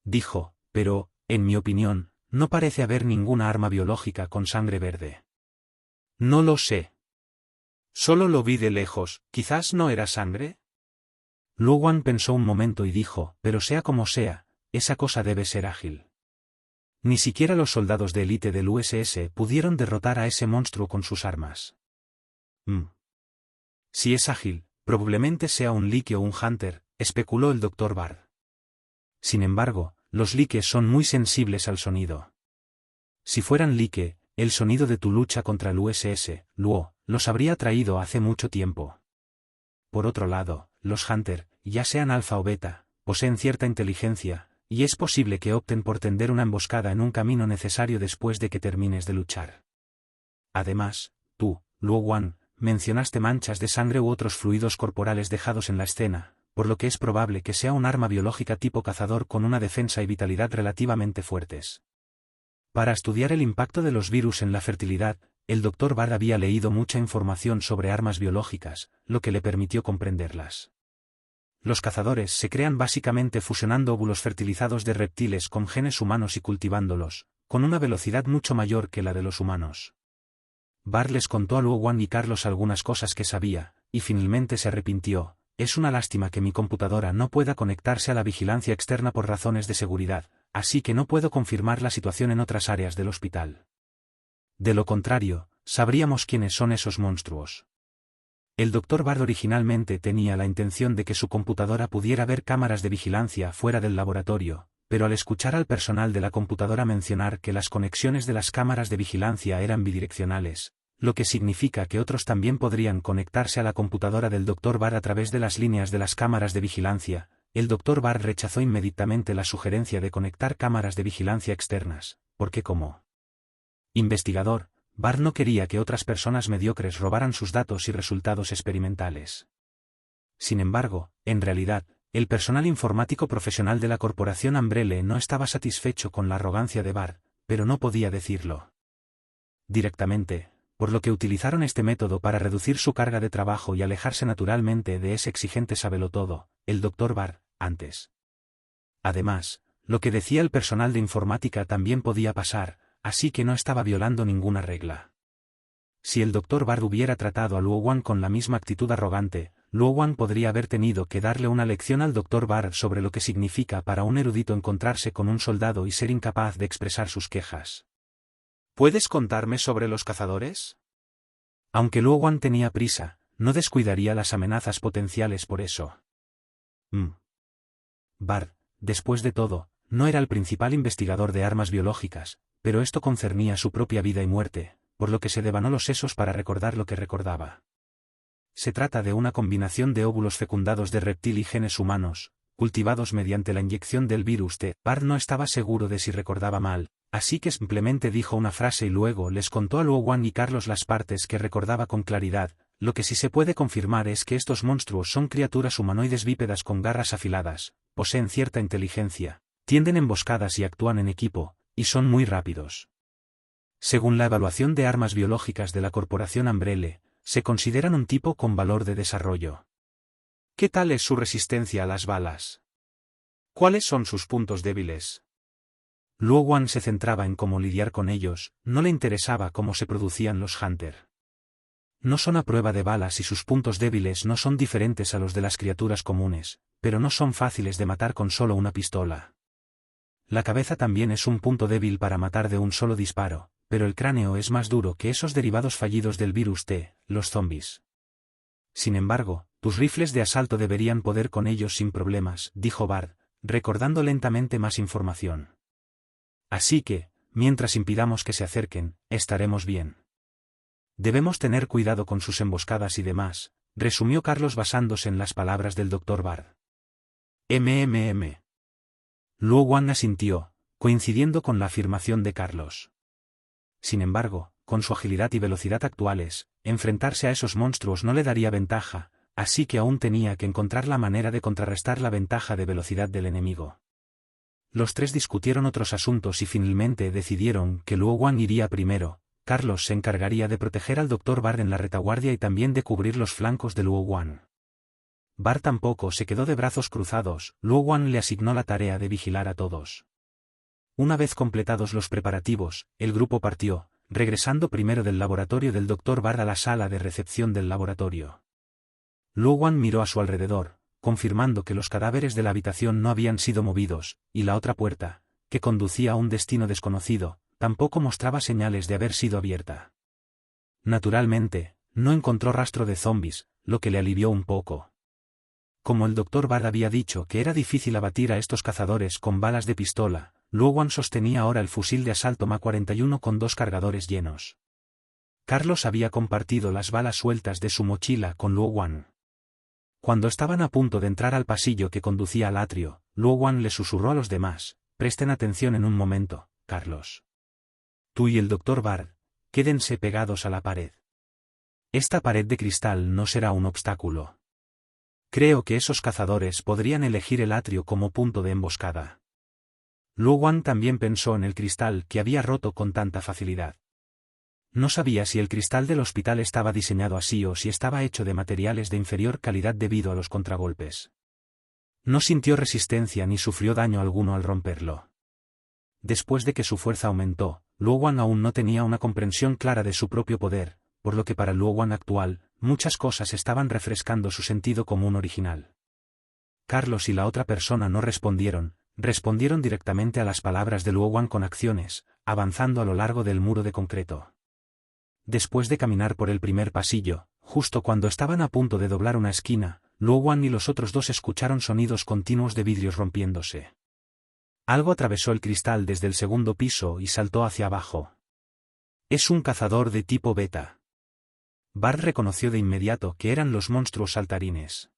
Dijo, pero, en mi opinión, no parece haber ninguna arma biológica con sangre verde. No lo sé. Solo lo vi de lejos, ¿quizás no era sangre? Luo Wan pensó un momento y dijo, pero sea como sea, esa cosa debe ser ágil. Ni siquiera los soldados de élite del USS pudieron derrotar a ese monstruo con sus armas. Si es ágil, probablemente sea un Like o un Hunter, especuló el Dr. Bard. Sin embargo, los Like son muy sensibles al sonido. Si fueran Like, el sonido de tu lucha contra el USS, Luo, los habría traído hace mucho tiempo. Por otro lado, los Hunter, ya sean alfa o beta, poseen cierta inteligencia, y es posible que opten por tender una emboscada en un camino necesario después de que termines de luchar. Además, tú, Luo Wan, mencionaste manchas de sangre u otros fluidos corporales dejados en la escena, por lo que es probable que sea un arma biológica tipo cazador con una defensa y vitalidad relativamente fuertes. Para estudiar el impacto de los virus en la fertilidad, el Dr. Bard había leído mucha información sobre armas biológicas, lo que le permitió comprenderlas. Los cazadores se crean básicamente fusionando óvulos fertilizados de reptiles con genes humanos y cultivándolos, con una velocidad mucho mayor que la de los humanos. Bard les contó a Luo Wan y Carlos algunas cosas que sabía, y finalmente se arrepintió. Es una lástima que mi computadora no pueda conectarse a la vigilancia externa por razones de seguridad, así que no puedo confirmar la situación en otras áreas del hospital. De lo contrario, sabríamos quiénes son esos monstruos. El Dr. Bard originalmente tenía la intención de que su computadora pudiera ver cámaras de vigilancia fuera del laboratorio, pero al escuchar al personal de la computadora mencionar que las conexiones de las cámaras de vigilancia eran bidireccionales, lo que significa que otros también podrían conectarse a la computadora del Dr. Bard a través de las líneas de las cámaras de vigilancia, el Dr. Bard rechazó inmediatamente la sugerencia de conectar cámaras de vigilancia externas, porque como investigador, Bard no quería que otras personas mediocres robaran sus datos y resultados experimentales. Sin embargo, en realidad, el personal informático profesional de la corporación Umbrella no estaba satisfecho con la arrogancia de Bard, pero no podía decirlo directamente, por lo que utilizaron este método para reducir su carga de trabajo y alejarse naturalmente de ese exigente sabelotodo, el Dr. Bard, antes. Además, lo que decía el personal de informática también podía pasar, así que no estaba violando ninguna regla. Si el Dr. Bard hubiera tratado a Luo Wan con la misma actitud arrogante, Luo Wan podría haber tenido que darle una lección al Dr. Bard sobre lo que significa para un erudito encontrarse con un soldado y ser incapaz de expresar sus quejas. ¿Puedes contarme sobre los cazadores? Aunque Luo Wan tenía prisa, no descuidaría las amenazas potenciales por eso. Bard, después de todo, no era el principal investigador de armas biológicas, pero esto concernía su propia vida y muerte, por lo que se devanó los sesos para recordar lo que recordaba. Se trata de una combinación de óvulos fecundados de reptil y genes humanos, cultivados mediante la inyección del virus T. Bard no estaba seguro de si recordaba mal, así que simplemente dijo una frase y luego les contó a Luo Wan y Carlos las partes que recordaba con claridad. Lo que sí se puede confirmar es que estos monstruos son criaturas humanoides bípedas con garras afiladas, poseen cierta inteligencia, tienden emboscadas y actúan en equipo, y son muy rápidos. Según la evaluación de armas biológicas de la Corporación Umbrelle, se consideran un tipo con valor de desarrollo. ¿Qué tal es su resistencia a las balas? ¿Cuáles son sus puntos débiles? Luo Wan se centraba en cómo lidiar con ellos, no le interesaba cómo se producían los Hunter. No son a prueba de balas y sus puntos débiles no son diferentes a los de las criaturas comunes, pero no son fáciles de matar con solo una pistola. La cabeza también es un punto débil para matar de un solo disparo, pero el cráneo es más duro que esos derivados fallidos del virus T, los zombies. Sin embargo, tus rifles de asalto deberían poder con ellos sin problemas, dijo Bard, recordando lentamente más información. Así que, mientras impidamos que se acerquen, estaremos bien. Debemos tener cuidado con sus emboscadas y demás, resumió Carlos basándose en las palabras del Dr. Bard. Luo Wan asintió, coincidiendo con la afirmación de Carlos. Sin embargo, con su agilidad y velocidad actuales, enfrentarse a esos monstruos no le daría ventaja, así que aún tenía que encontrar la manera de contrarrestar la ventaja de velocidad del enemigo. Los tres discutieron otros asuntos y finalmente decidieron que Luo Wan iría primero. Carlos se encargaría de proteger al Dr. Bard en la retaguardia y también de cubrir los flancos de Luo Wan. Bard tampoco se quedó de brazos cruzados, Luo Wan le asignó la tarea de vigilar a todos. Una vez completados los preparativos, el grupo partió, regresando primero del laboratorio del Dr. Bard a la sala de recepción del laboratorio. Luo Wan miró a su alrededor, confirmando que los cadáveres de la habitación no habían sido movidos, y la otra puerta, que conducía a un destino desconocido, tampoco mostraba señales de haber sido abierta. Naturalmente, no encontró rastro de zombies, lo que le alivió un poco. Como el Dr. Bard había dicho que era difícil abatir a estos cazadores con balas de pistola, Luo Wan sostenía ahora el fusil de asalto Ma-41 con 2 cargadores llenos. Carlos había compartido las balas sueltas de su mochila con Luo Wan. Cuando estaban a punto de entrar al pasillo que conducía al atrio, Luo Wan le susurró a los demás: «Presten atención en un momento, Carlos. Tú y el Dr. Bard, quédense pegados a la pared. Esta pared de cristal no será un obstáculo. Creo que esos cazadores podrían elegir el atrio como punto de emboscada». Luo Wan también pensó en el cristal que había roto con tanta facilidad. No sabía si el cristal del hospital estaba diseñado así o si estaba hecho de materiales de inferior calidad debido a los contragolpes. No sintió resistencia ni sufrió daño alguno al romperlo. Después de que su fuerza aumentó, Luo Wan aún no tenía una comprensión clara de su propio poder, por lo que para Luo Wan actual, muchas cosas estaban refrescando su sentido común original. Carlos y la otra persona no respondieron directamente a las palabras de Luo Wan con acciones, avanzando a lo largo del muro de concreto. Después de caminar por el primer pasillo, justo cuando estaban a punto de doblar una esquina, Luo Wan y los otros dos escucharon sonidos continuos de vidrios rompiéndose. Algo atravesó el cristal desde el segundo piso y saltó hacia abajo. Es un cazador de tipo beta. Bard reconoció de inmediato que eran los monstruos saltarines.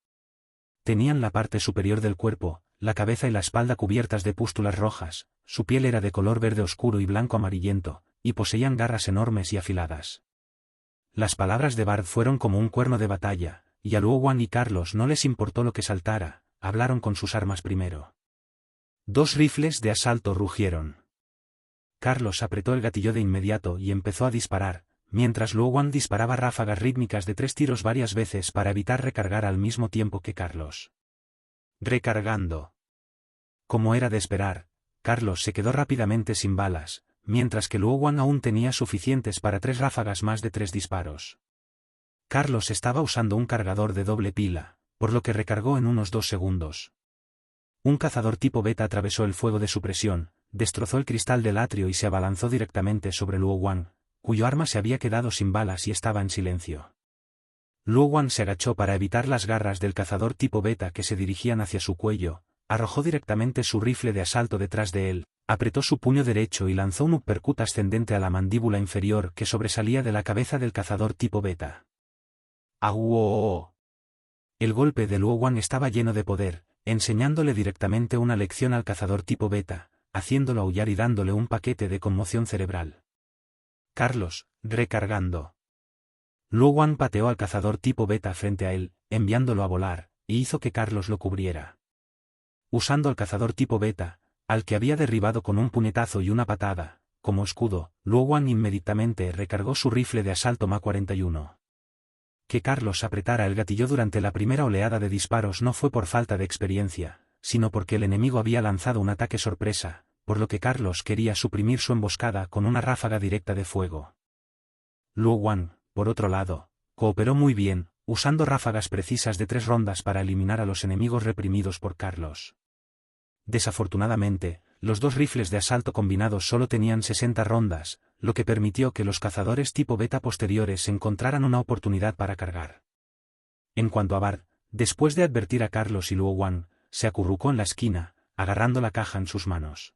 Tenían la parte superior del cuerpo, la cabeza y la espalda cubiertas de pústulas rojas, su piel era de color verde oscuro y blanco amarillento, y poseían garras enormes y afiladas. Las palabras de Bard fueron como un cuerno de batalla, y a Luo Wan y Carlos no les importó lo que saltara, hablaron con sus armas primero. 2 rifles de asalto rugieron. Carlos apretó el gatillo de inmediato y empezó a disparar, mientras Luo Wan disparaba ráfagas rítmicas de 3 tiros varias veces para evitar recargar al mismo tiempo que Carlos. Recargando. Como era de esperar, Carlos se quedó rápidamente sin balas, mientras que Luo Wan aún tenía suficientes para 3 ráfagas más de 3 disparos. Carlos estaba usando un cargador de doble pila, por lo que recargó en unos 2 segundos. Un cazador tipo beta atravesó el fuego de supresión, destrozó el cristal del atrio y se abalanzó directamente sobre Luo Wan, cuyo arma se había quedado sin balas y estaba en silencio. Luo Wan se agachó para evitar las garras del cazador tipo beta que se dirigían hacia su cuello, arrojó directamente su rifle de asalto detrás de él, apretó su puño derecho y lanzó un uppercut ascendente a la mandíbula inferior que sobresalía de la cabeza del cazador tipo beta. ¡Aguoo! El golpe de Luo Wan estaba lleno de poder, enseñándole directamente una lección al cazador tipo beta, haciéndolo aullar y dándole un paquete de conmoción cerebral. Carlos, recargando. Luo Wan pateó al cazador tipo beta frente a él, enviándolo a volar, y hizo que Carlos lo cubriera. Usando al cazador tipo beta, al que había derribado con un puñetazo y una patada, como escudo, Luo Wan inmediatamente recargó su rifle de asalto Ma-41. Que Carlos apretara el gatillo durante la primera oleada de disparos no fue por falta de experiencia, sino porque el enemigo había lanzado un ataque sorpresa, por lo que Carlos quería suprimir su emboscada con una ráfaga directa de fuego. Luo Wan, por otro lado, cooperó muy bien, usando ráfagas precisas de 3 rondas para eliminar a los enemigos reprimidos por Carlos. Desafortunadamente, los 2 rifles de asalto combinados solo tenían 60 rondas, lo que permitió que los cazadores tipo beta posteriores encontraran una oportunidad para cargar. En cuanto a Bard, después de advertir a Carlos y Luo Wan, se acurrucó en la esquina, agarrando la caja en sus manos.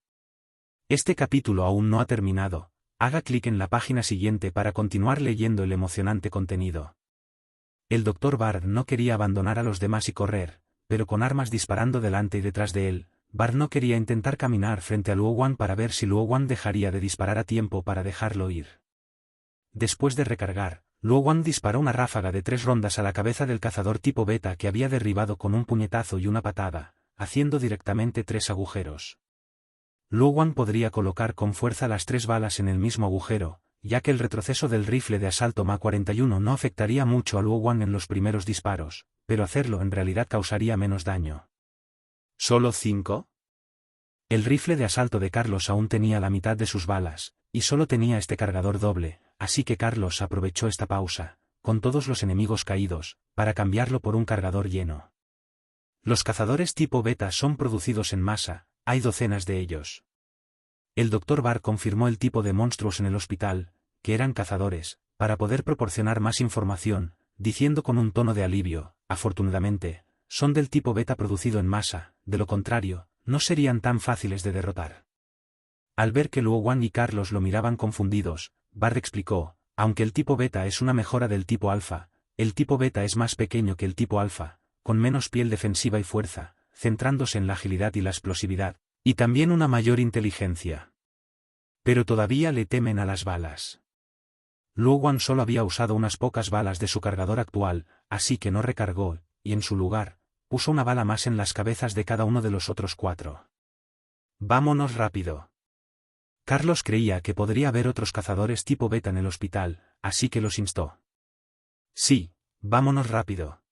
Este capítulo aún no ha terminado, haga clic en la página siguiente para continuar leyendo el emocionante contenido. El Dr. Bard no quería abandonar a los demás y correr, pero con armas disparando delante y detrás de él, Bard no quería intentar caminar frente a Luo Wan para ver si Luo Wan dejaría de disparar a tiempo para dejarlo ir. Después de recargar, Luo Wan disparó una ráfaga de 3 rondas a la cabeza del cazador tipo beta que había derribado con un puñetazo y una patada, haciendo directamente 3 agujeros. Luo Wan podría colocar con fuerza las 3 balas en el mismo agujero, ya que el retroceso del rifle de asalto Ma-41 no afectaría mucho a Luo Wan en los primeros disparos, pero hacerlo en realidad causaría menos daño. ¿Solo 5? El rifle de asalto de Carlos aún tenía la mitad de sus balas, y solo tenía este cargador doble, así que Carlos aprovechó esta pausa, con todos los enemigos caídos, para cambiarlo por un cargador lleno. Los cazadores tipo beta son producidos en masa, hay docenas de ellos. El Dr. Bard confirmó el tipo de monstruos en el hospital, que eran cazadores, para poder proporcionar más información, diciendo con un tono de alivio, afortunadamente, son del tipo beta producido en masa, de lo contrario, no serían tan fáciles de derrotar. Al ver que Luo Wan y Carlos lo miraban confundidos, Bard explicó, aunque el tipo beta es una mejora del tipo alfa, el tipo beta es más pequeño que el tipo alfa, con menos piel defensiva y fuerza, centrándose en la agilidad y la explosividad, y también una mayor inteligencia. Pero todavía le temen a las balas. Luo Wan solo había usado unas pocas balas de su cargador actual, así que no recargó, y en su lugar, puso una bala más en las cabezas de cada uno de los otros 4. Vámonos rápido. Carlos creía que podría haber otros cazadores tipo beta en el hospital, así que los instó. Sí, vámonos rápido.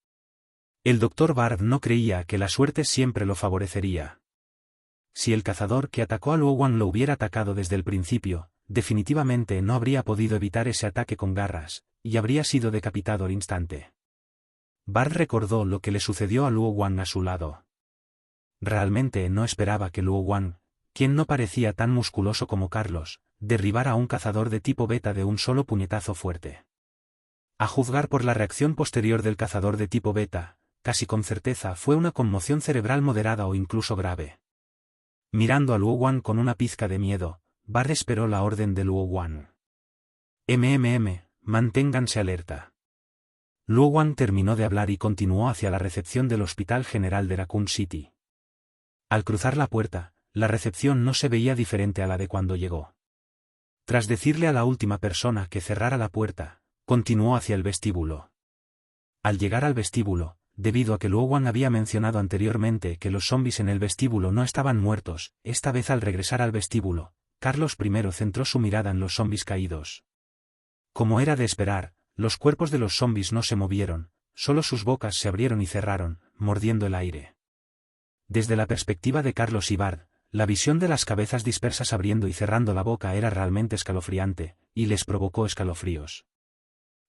El Dr. Bard no creía que la suerte siempre lo favorecería. Si el cazador que atacó a Luo Wan lo hubiera atacado desde el principio, definitivamente no habría podido evitar ese ataque con garras, y habría sido decapitado al instante. Bard recordó lo que le sucedió a Luo Wan a su lado. Realmente no esperaba que Luo Wan, quien no parecía tan musculoso como Carlos, derribara a un cazador de tipo beta de un solo puñetazo fuerte. A juzgar por la reacción posterior del cazador de tipo beta, casi con certeza fue una conmoción cerebral moderada o incluso grave. Mirando a Luo Wan con una pizca de miedo, Bard esperó la orden de Luo Wan. Manténganse alerta. Luo Wan terminó de hablar y continuó hacia la recepción del Hospital General de Raccoon City. Al cruzar la puerta, la recepción no se veía diferente a la de cuando llegó. Tras decirle a la última persona que cerrara la puerta, continuó hacia el vestíbulo. Al llegar al vestíbulo, debido a que Luo Wan había mencionado anteriormente que los zombis en el vestíbulo no estaban muertos, esta vez al regresar al vestíbulo, Carlos I centró su mirada en los zombis caídos. Como era de esperar, los cuerpos de los zombis no se movieron, solo sus bocas se abrieron y cerraron, mordiendo el aire. Desde la perspectiva de Carlos y Bard, la visión de las cabezas dispersas abriendo y cerrando la boca era realmente escalofriante, y les provocó escalofríos.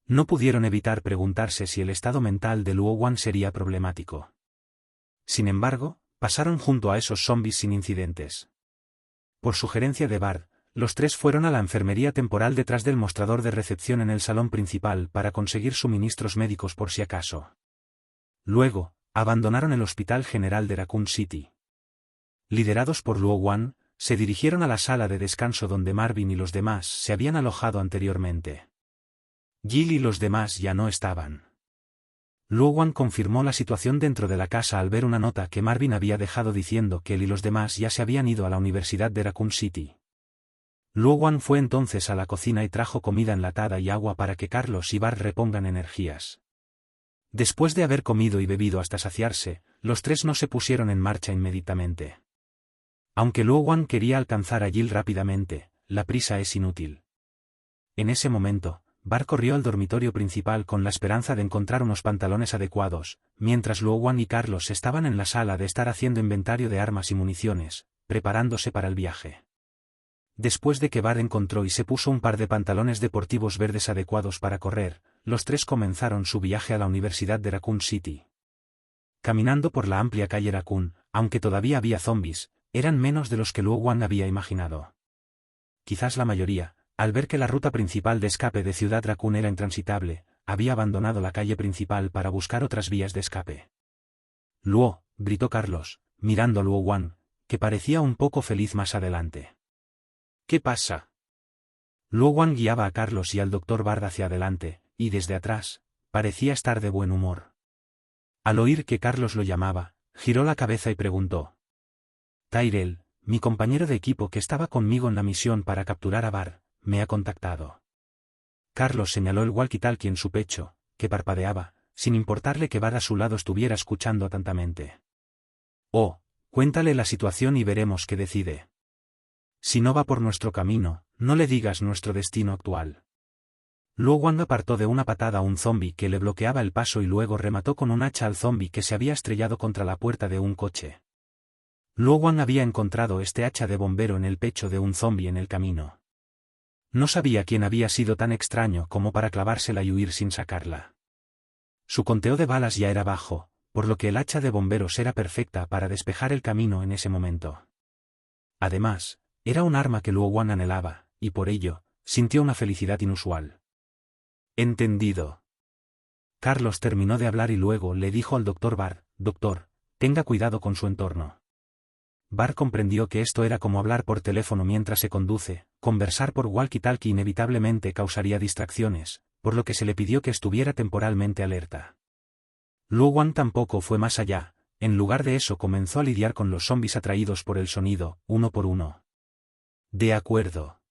No pudieron evitar preguntarse si el estado mental de Luo Wan sería problemático. Sin embargo, pasaron junto a esos zombies sin incidentes. Por sugerencia de Bard, los tres fueron a la enfermería temporal detrás del mostrador de recepción en el salón principal para conseguir suministros médicos por si acaso. Luego, abandonaron el Hospital General de Raccoon City. Liderados por Luo Wan, se dirigieron a la sala de descanso donde Marvin y los demás se habían alojado anteriormente. Jill y los demás ya no estaban. Luo Wan confirmó la situación dentro de la casa al ver una nota que Marvin había dejado diciendo que él y los demás ya se habían ido a la Universidad de Raccoon City. Luo Wan fue entonces a la cocina y trajo comida enlatada y agua para que Carlos y Bart repongan energías. Después de haber comido y bebido hasta saciarse, los tres no se pusieron en marcha inmediatamente. Aunque Luo Wan quería alcanzar a Jill rápidamente, la prisa es inútil. En ese momento, Bart corrió al dormitorio principal con la esperanza de encontrar unos pantalones adecuados, mientras Luo Wan y Carlos estaban en la sala de estar haciendo inventario de armas y municiones, preparándose para el viaje. Después de que Bart encontró y se puso un par de pantalones deportivos verdes adecuados para correr, los tres comenzaron su viaje a la Universidad de Raccoon City. Caminando por la amplia calle Raccoon, aunque todavía había zombies, eran menos de los que Luo Wan había imaginado. Quizás la mayoría, al ver que la ruta principal de escape de Ciudad Raccoon era intransitable, había abandonado la calle principal para buscar otras vías de escape. «Luo», gritó Carlos, mirando a Luo Wan, que parecía un poco feliz más adelante. «¿Qué pasa?» Luo Wan guiaba a Carlos y al Dr. Bard hacia adelante, y desde atrás, parecía estar de buen humor. Al oír que Carlos lo llamaba, giró la cabeza y preguntó. «Tyrell, mi compañero de equipo que estaba conmigo en la misión para capturar a Bard, me ha contactado». Carlos señaló el walkie-talkie en su pecho, que parpadeaba, sin importarle que Bard a su lado estuviera escuchando atentamente. «Oh, cuéntale la situación y veremos qué decide. Si no va por nuestro camino, no le digas nuestro destino actual». Luo Wan apartó de una patada a un zombi que le bloqueaba el paso y luego remató con un hacha al zombi que se había estrellado contra la puerta de un coche. Luo Wan había encontrado este hacha de bombero en el pecho de un zombi en el camino. No sabía quién había sido tan extraño como para clavársela y huir sin sacarla. Su conteo de balas ya era bajo, por lo que el hacha de bomberos era perfecta para despejar el camino en ese momento. Además, era un arma que Luo Wan anhelaba, y por ello, sintió una felicidad inusual. «Entendido». Carlos terminó de hablar y luego le dijo al Dr. Bard, «Doctor, tenga cuidado con su entorno». Bard comprendió que esto era como hablar por teléfono mientras se conduce, conversar por walkie-talkie inevitablemente causaría distracciones, por lo que se le pidió que estuviera temporalmente alerta. Luo Wan tampoco fue más allá, en lugar de eso comenzó a lidiar con los zombies atraídos por el sonido, uno por uno. «De acuerdo».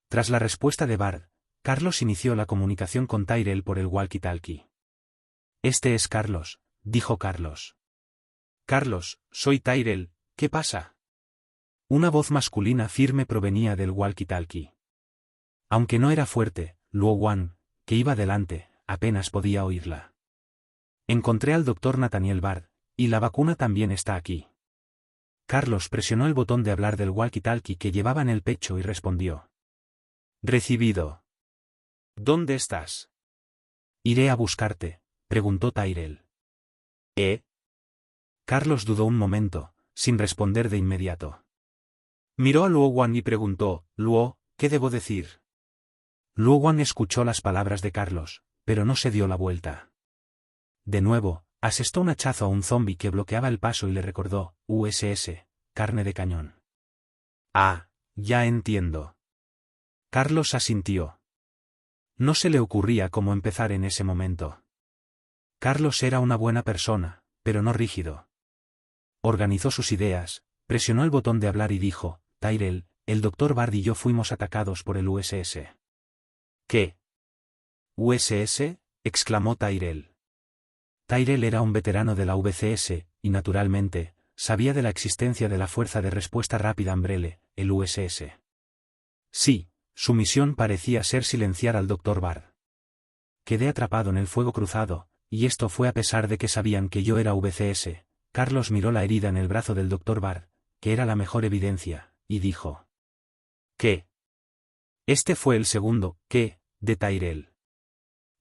Tras la respuesta de Bard, Carlos inició la comunicación con Tyrell por el walkie-talkie. «Este es Carlos», dijo Carlos. «Carlos, soy Tyrell, ¿qué pasa?». Una voz masculina firme provenía del walkie-talkie. Aunque no era fuerte, Luo Wan, que iba delante, apenas podía oírla. «Encontré al Dr. Nathaniel Bard, y la vacuna también está aquí». Carlos presionó el botón de hablar del walkie-talkie que llevaba en el pecho y respondió. «Recibido». «¿Dónde estás?». «Iré a buscarte», preguntó Tyrell. «¿Eh?». Carlos dudó un momento, sin responder de inmediato. Miró a Luo Wan y preguntó, «Luo, ¿qué debo decir?». Luo Wan escuchó las palabras de Carlos, pero no se dio la vuelta. De nuevo, asestó un hachazo a un zombi que bloqueaba el paso y le recordó, USS, carne de cañón. «Ah, ya entiendo». Carlos asintió. No se le ocurría cómo empezar en ese momento. Carlos era una buena persona, pero no rígido. Organizó sus ideas, presionó el botón de hablar y dijo, «Tyrell, el Dr. Bard y yo fuimos atacados por el USS». «¿Qué?». «¿USS?», exclamó Tyrell. Tyrell era un veterano de la VCS, y naturalmente, sabía de la existencia de la Fuerza de Respuesta Rápida Umbrella, el USS. Sí, su misión parecía ser silenciar al Dr. Bard. Quedé atrapado en el fuego cruzado, y esto fue a pesar de que sabían que yo era VCS. Carlos miró la herida en el brazo del Dr. Bard, que era la mejor evidencia, y dijo. «¿Qué?». Este fue el segundo «¿qué?», de Tyrell.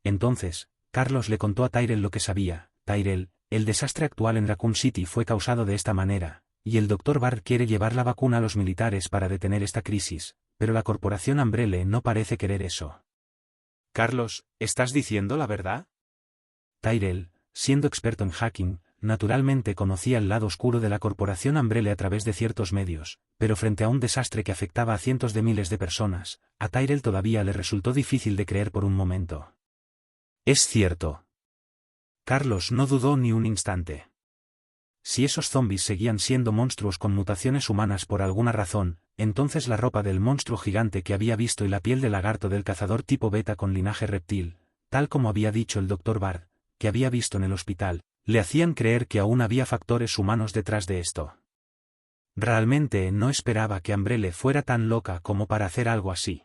Entonces, Carlos le contó a Tyrell lo que sabía. Tyrell, el desastre actual en Raccoon City fue causado de esta manera, y el Dr. Bard quiere llevar la vacuna a los militares para detener esta crisis, pero la corporación Umbrella no parece querer eso. Carlos, ¿estás diciendo la verdad? Tyrell, siendo experto en hacking, naturalmente conocía el lado oscuro de la corporación Umbrella a través de ciertos medios, pero frente a un desastre que afectaba a cientos de miles de personas, a Tyrell todavía le resultó difícil de creer por un momento. Es cierto. Carlos no dudó ni un instante. Si esos zombies seguían siendo monstruos con mutaciones humanas por alguna razón, entonces la ropa del monstruo gigante que había visto y la piel de lagarto del cazador tipo beta con linaje reptil, tal como había dicho el Dr. Bard, que había visto en el hospital, le hacían creer que aún había factores humanos detrás de esto. Realmente no esperaba que Umbrella fuera tan loca como para hacer algo así.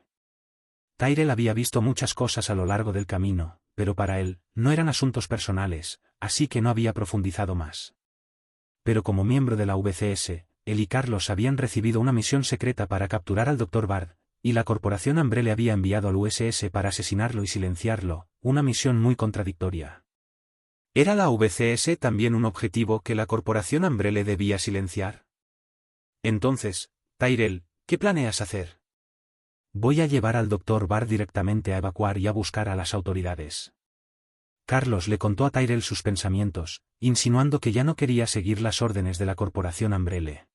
Tyrell había visto muchas cosas a lo largo del camino, pero para él, no eran asuntos personales, así que no había profundizado más. Pero como miembro de la VCS, él y Carlos habían recibido una misión secreta para capturar al Dr. Bard, y la corporación Umbrella había enviado al USS para asesinarlo y silenciarlo, una misión muy contradictoria. ¿Era la VCS también un objetivo que la corporación Umbrella debía silenciar? Entonces, Tyrell, ¿qué planeas hacer? Voy a llevar al Dr. Bard directamente a evacuar y a buscar a las autoridades. Carlos le contó a Tyrell sus pensamientos, insinuando que ya no quería seguir las órdenes de la corporación Umbrella.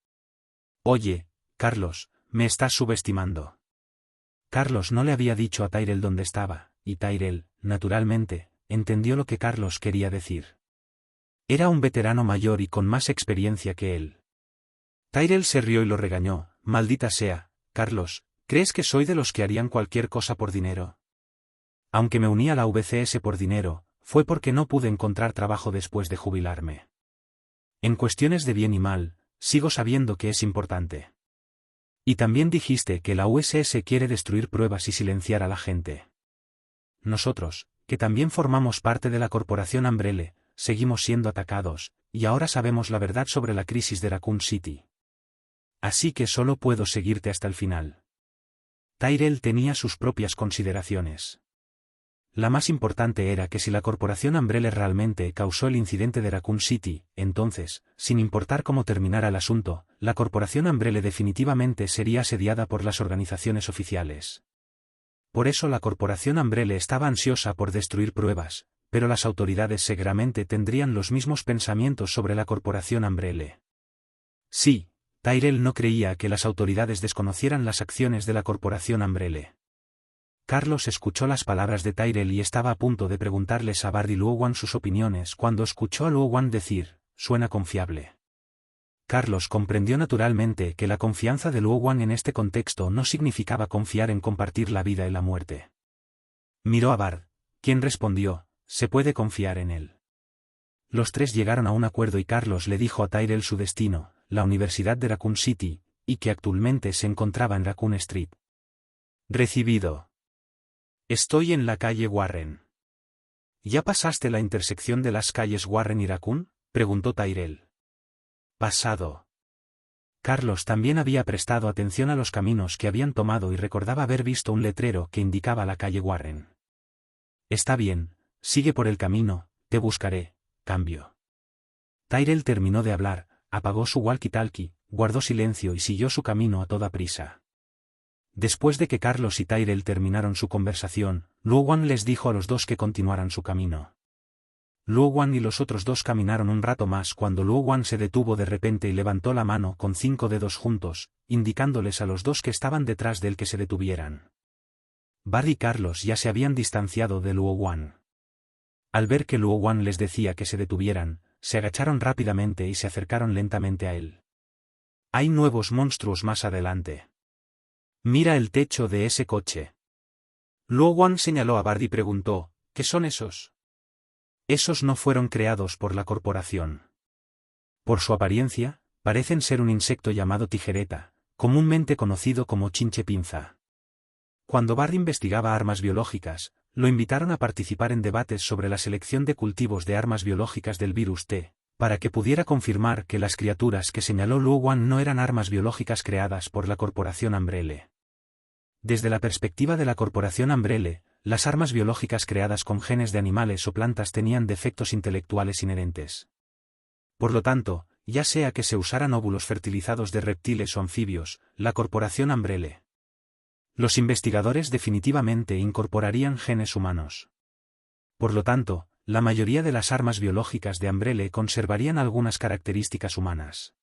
Oye, Carlos, me estás subestimando. Carlos no le había dicho a Tyrell dónde estaba, y Tyrell, naturalmente, entendió lo que Carlos quería decir. Era un veterano mayor y con más experiencia que él. Tyrell se rió y lo regañó. Maldita sea, Carlos, ¿crees que soy de los que harían cualquier cosa por dinero? Aunque me uní a la VCS por dinero, fue porque no pude encontrar trabajo después de jubilarme. En cuestiones de bien y mal, sigo sabiendo que es importante. Y también dijiste que la USS quiere destruir pruebas y silenciar a la gente. Nosotros, que también formamos parte de la corporación Umbrella, seguimos siendo atacados, y ahora sabemos la verdad sobre la crisis de Raccoon City. Así que solo puedo seguirte hasta el final. Tyrell tenía sus propias consideraciones. La más importante era que si la corporación Umbrella realmente causó el incidente de Raccoon City, entonces, sin importar cómo terminara el asunto, la corporación Umbrella definitivamente sería asediada por las organizaciones oficiales. Por eso la corporación Umbrella estaba ansiosa por destruir pruebas, pero las autoridades seguramente tendrían los mismos pensamientos sobre la corporación Umbrella. Sí, Tyrell no creía que las autoridades desconocieran las acciones de la corporación Umbrella. Carlos escuchó las palabras de Tyrell y estaba a punto de preguntarles a Bard y Luo Wan sus opiniones cuando escuchó a Luo Wan decir, suena confiable. Carlos comprendió naturalmente que la confianza de Luo Wan en este contexto no significaba confiar en compartir la vida y la muerte. Miró a Bard, quien respondió, se puede confiar en él. Los tres llegaron a un acuerdo y Carlos le dijo a Tyrell su destino, la Universidad de Raccoon City, y que actualmente se encontraba en Raccoon Street. Recibido. Estoy en la calle Warren. ¿Ya pasaste la intersección de las calles Warren y Raccoon? Preguntó Tyrell. Pasado. Carlos también había prestado atención a los caminos que habían tomado y recordaba haber visto un letrero que indicaba la calle Warren. Está bien, sigue por el camino, te buscaré, cambio. Tyrell terminó de hablar, apagó su walkie-talkie, guardó silencio y siguió su camino a toda prisa. Después de que Carlos y Tyrell terminaron su conversación, Luo Wan les dijo a los dos que continuaran su camino. Luo Wan y los otros dos caminaron un rato más cuando Luo Wan se detuvo de repente y levantó la mano con 5 dedos juntos, indicándoles a los dos que estaban detrás de él que se detuvieran. Bard y Carlos ya se habían distanciado de Luo Wan. Al ver que Luo Wan les decía que se detuvieran, se agacharon rápidamente y se acercaron lentamente a él. Hay nuevos monstruos más adelante. Mira el techo de ese coche. Luo Wan señaló a Bard y preguntó, ¿qué son esos? Esos no fueron creados por la corporación. Por su apariencia, parecen ser un insecto llamado tijereta, comúnmente conocido como chinche pinza. Cuando Bard investigaba armas biológicas, lo invitaron a participar en debates sobre la selección de cultivos de armas biológicas del virus T, para que pudiera confirmar que las criaturas que señaló Luo Wan no eran armas biológicas creadas por la corporación Umbrella. Desde la perspectiva de la corporación Umbrella, las armas biológicas creadas con genes de animales o plantas tenían defectos intelectuales inherentes. Por lo tanto, ya sea que se usaran óvulos fertilizados de reptiles o anfibios, la corporación Umbrella. Los investigadores definitivamente incorporarían genes humanos. Por lo tanto, la mayoría de las armas biológicas de Umbrella conservarían algunas características humanas.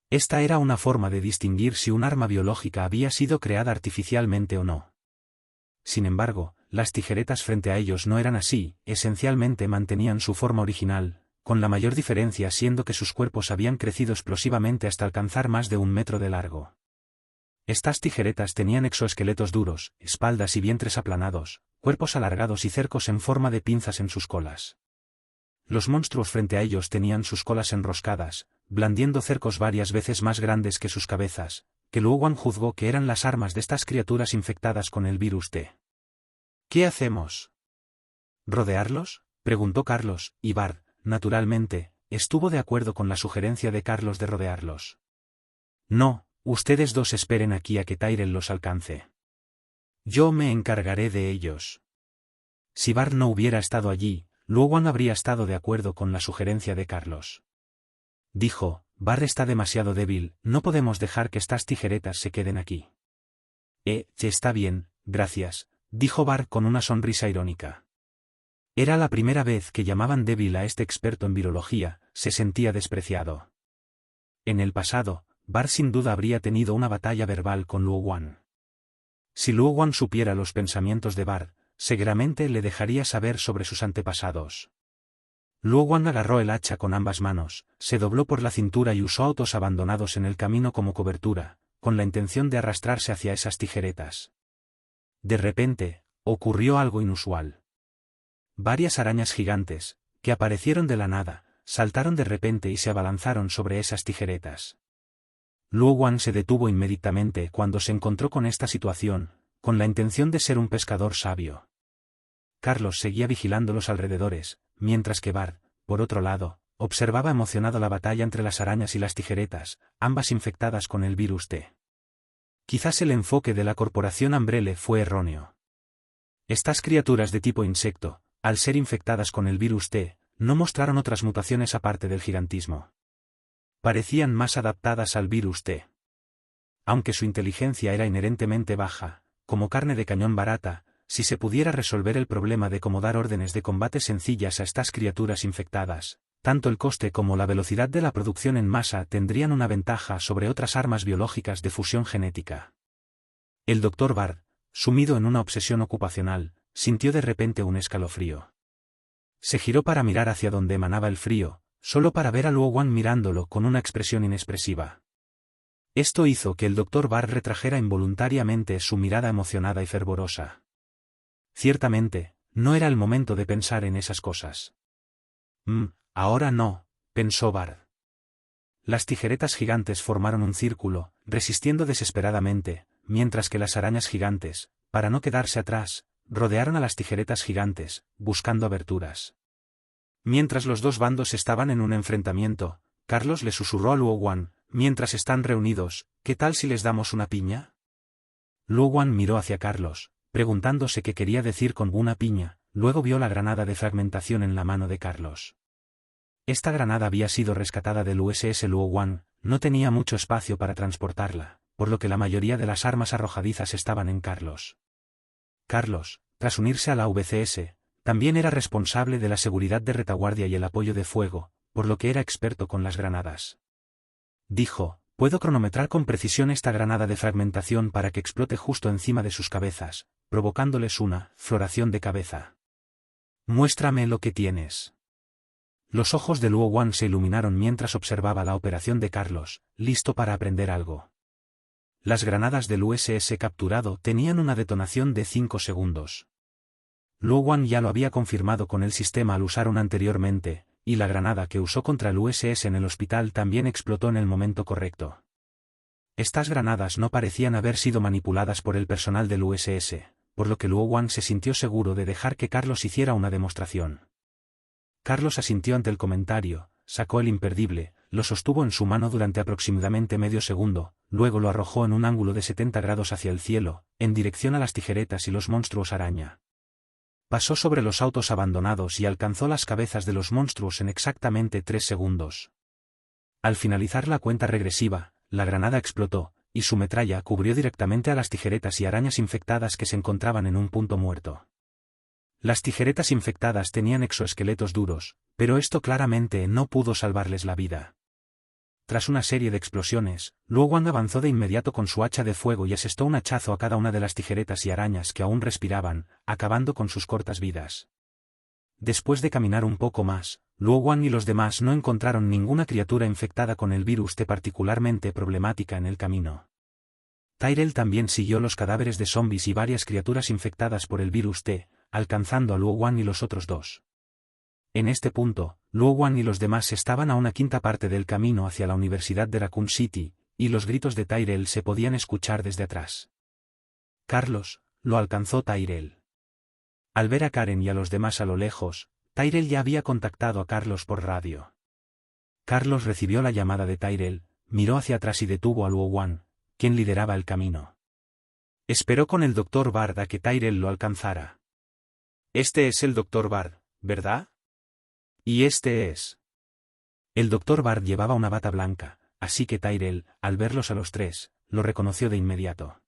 Esta era una forma de distinguir si un arma biológica había sido creada artificialmente o no. Sin embargo, las tijeretas frente a ellos no eran así, esencialmente mantenían su forma original, con la mayor diferencia siendo que sus cuerpos habían crecido explosivamente hasta alcanzar más de 1 metro de largo. Estas tijeretas tenían exoesqueletos duros, espaldas y vientres aplanados, cuerpos alargados y cercos en forma de pinzas en sus colas. Los monstruos frente a ellos tenían sus colas enroscadas, blandiendo cercos varias veces más grandes que sus cabezas, que Luo Wan juzgó que eran las armas de estas criaturas infectadas con el virus T. ¿Qué hacemos? ¿Rodearlos?, preguntó Carlos, y Bart, naturalmente, estuvo de acuerdo con la sugerencia de Carlos de rodearlos. No, ustedes dos esperen aquí a que Tyrell los alcance. Yo me encargaré de ellos. Si Bart no hubiera estado allí, Luo Wan habría estado de acuerdo con la sugerencia de Carlos. Dijo, Bart está demasiado débil, no podemos dejar que estas tijeretas se queden aquí. Está bien, gracias, dijo Bart con una sonrisa irónica. Era la primera vez que llamaban débil a este experto en virología, se sentía despreciado. En el pasado, Bart sin duda habría tenido una batalla verbal con Luo Wan. Si Luo Wan supiera los pensamientos de Bart, seguramente le dejaría saber sobre sus antepasados. Luo Wan agarró el hacha con ambas manos, se dobló por la cintura y usó autos abandonados en el camino como cobertura, con la intención de arrastrarse hacia esas tijeretas. De repente, ocurrió algo inusual. Varias arañas gigantes, que aparecieron de la nada, saltaron de repente y se abalanzaron sobre esas tijeretas. Luo Wan se detuvo inmediatamente cuando se encontró con esta situación, con la intención de ser un pescador sabio. Carlos seguía vigilando los alrededores, mientras que Bart, por otro lado, observaba emocionado la batalla entre las arañas y las tijeretas, ambas infectadas con el virus T. Quizás el enfoque de la corporación Umbrella fue erróneo. Estas criaturas de tipo insecto, al ser infectadas con el virus T, no mostraron otras mutaciones aparte del gigantismo. Parecían más adaptadas al virus T. Aunque su inteligencia era inherentemente baja, como carne de cañón barata, si se pudiera resolver el problema de cómo dar órdenes de combate sencillas a estas criaturas infectadas, tanto el coste como la velocidad de la producción en masa tendrían una ventaja sobre otras armas biológicas de fusión genética. El Dr. Bart, sumido en una obsesión ocupacional, sintió de repente un escalofrío. Se giró para mirar hacia donde emanaba el frío, solo para ver a Luo Wan mirándolo con una expresión inexpresiva. Esto hizo que el Dr. Bart retrajera involuntariamente su mirada emocionada y fervorosa. Ciertamente, no era el momento de pensar en esas cosas. Ahora no, pensó Bart. Las tijeretas gigantes formaron un círculo, resistiendo desesperadamente, mientras que las arañas gigantes, para no quedarse atrás, rodearon a las tijeretas gigantes, buscando aberturas. Mientras los dos bandos estaban en un enfrentamiento, Carlos le susurró a Luo Wan, mientras están reunidos, ¿qué tal si les damos una piña? Luo Wan miró hacia Carlos, preguntándose qué quería decir con una piña, luego vio la granada de fragmentación en la mano de Carlos. Esta granada había sido rescatada del USS Luo Wan, no tenía mucho espacio para transportarla, por lo que la mayoría de las armas arrojadizas estaban en Carlos. Carlos, tras unirse a la VCS, también era responsable de la seguridad de retaguardia y el apoyo de fuego, por lo que era experto con las granadas. Dijo, puedo cronometrar con precisión esta granada de fragmentación para que explote justo encima de sus cabezas, provocándoles una floración de cabeza. Muéstrame lo que tienes. Los ojos de Luo Wan se iluminaron mientras observaba la operación de Carlos, listo para aprender algo. Las granadas del USS capturado tenían una detonación de 5 segundos. Luo Wan ya lo había confirmado con el sistema al usar una anteriormente, y la granada que usó contra el USS en el hospital también explotó en el momento correcto. Estas granadas no parecían haber sido manipuladas por el personal del USS, por lo que Luo Wan se sintió seguro de dejar que Carlos hiciera una demostración. Carlos asintió ante el comentario, sacó el imperdible, lo sostuvo en su mano durante aproximadamente medio segundo, luego lo arrojó en un ángulo de 70 grados hacia el cielo, en dirección a las tijeretas y los monstruos araña. Pasó sobre los autos abandonados y alcanzó las cabezas de los monstruos en exactamente 3 segundos. Al finalizar la cuenta regresiva, la granada explotó, y su metralla cubrió directamente a las tijeretas y arañas infectadas que se encontraban en un punto muerto. Las tijeretas infectadas tenían exoesqueletos duros, pero esto claramente no pudo salvarles la vida. Tras una serie de explosiones, Luo Wang avanzó de inmediato con su hacha de fuego y asestó un hachazo a cada una de las tijeretas y arañas que aún respiraban, acabando con sus cortas vidas. Después de caminar un poco más, Luo Wang y los demás no encontraron ninguna criatura infectada con el virus T particularmente problemática en el camino. Tyrell también siguió los cadáveres de zombies y varias criaturas infectadas por el virus T, alcanzando a Luo Wang y los otros dos. En este punto, Luo Wang y los demás estaban a una quinta parte del camino hacia la Universidad de Raccoon City, y los gritos de Tyrell se podían escuchar desde atrás. Carlos, lo alcanzó Tyrell. Al ver a Karen y a los demás a lo lejos, Tyrell ya había contactado a Carlos por radio. Carlos recibió la llamada de Tyrell, miró hacia atrás y detuvo a Luo Wang, quien lideraba el camino. Esperó con el Dr. Bard a que Tyrell lo alcanzara. Este es el Dr. Bard, ¿verdad? Y este es. El Dr. Bard llevaba una bata blanca, así que Tyrell, al verlos a los tres, lo reconoció de inmediato.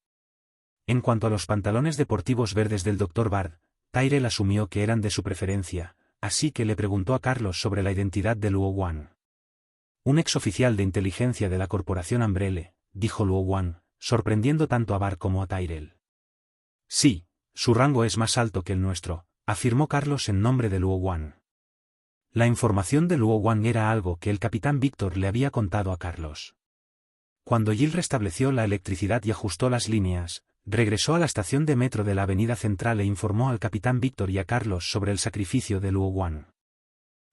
En cuanto a los pantalones deportivos verdes del Dr. Bard, Tyrell asumió que eran de su preferencia, así que le preguntó a Carlos sobre la identidad de Luo Wang. Un exoficial de inteligencia de la corporación Umbrella, dijo Luo Wang, sorprendiendo tanto a Bard como a Tyrell. Sí, su rango es más alto que el nuestro, afirmó Carlos en nombre de Luo Wang. La información de Luo Wang era algo que el capitán Víctor le había contado a Carlos. Cuando Jill restableció la electricidad y ajustó las líneas, regresó a la estación de metro de la avenida central e informó al capitán Víctor y a Carlos sobre el sacrificio de Luo Wang.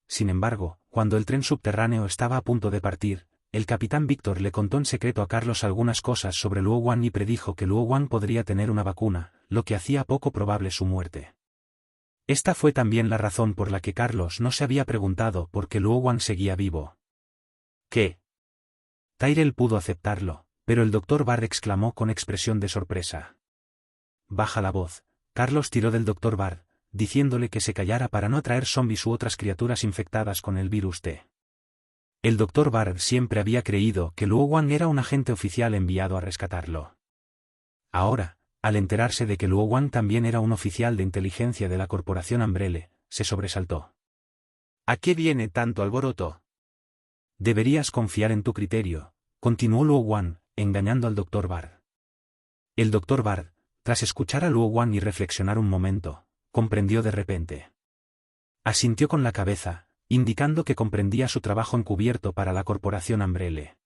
Sin embargo, cuando el tren subterráneo estaba a punto de partir, el capitán Víctor le contó en secreto a Carlos algunas cosas sobre Luo Wang y predijo que Luo Wang podría tener una vacuna, lo que hacía poco probable su muerte. Esta fue también la razón por la que Carlos no se había preguntado por qué Luo Wang seguía vivo. ¿Qué? Tyrell pudo aceptarlo, pero el Dr. Bard exclamó con expresión de sorpresa. Baja la voz, Carlos tiró del Dr. Bard, diciéndole que se callara para no atraer zombies u otras criaturas infectadas con el virus T. El Dr. Bard siempre había creído que Luo Wang era un agente oficial enviado a rescatarlo. Ahora, al enterarse de que Luo Wang también era un oficial de inteligencia de la corporación Umbrella, se sobresaltó. ¿A qué viene tanto alboroto? Deberías confiar en tu criterio, continuó Luo Wang, engañando al Dr. Bard. El Dr. Bard, tras escuchar a Luo Wang y reflexionar un momento, comprendió de repente. Asintió con la cabeza, indicando que comprendía su trabajo encubierto para la corporación Umbrella.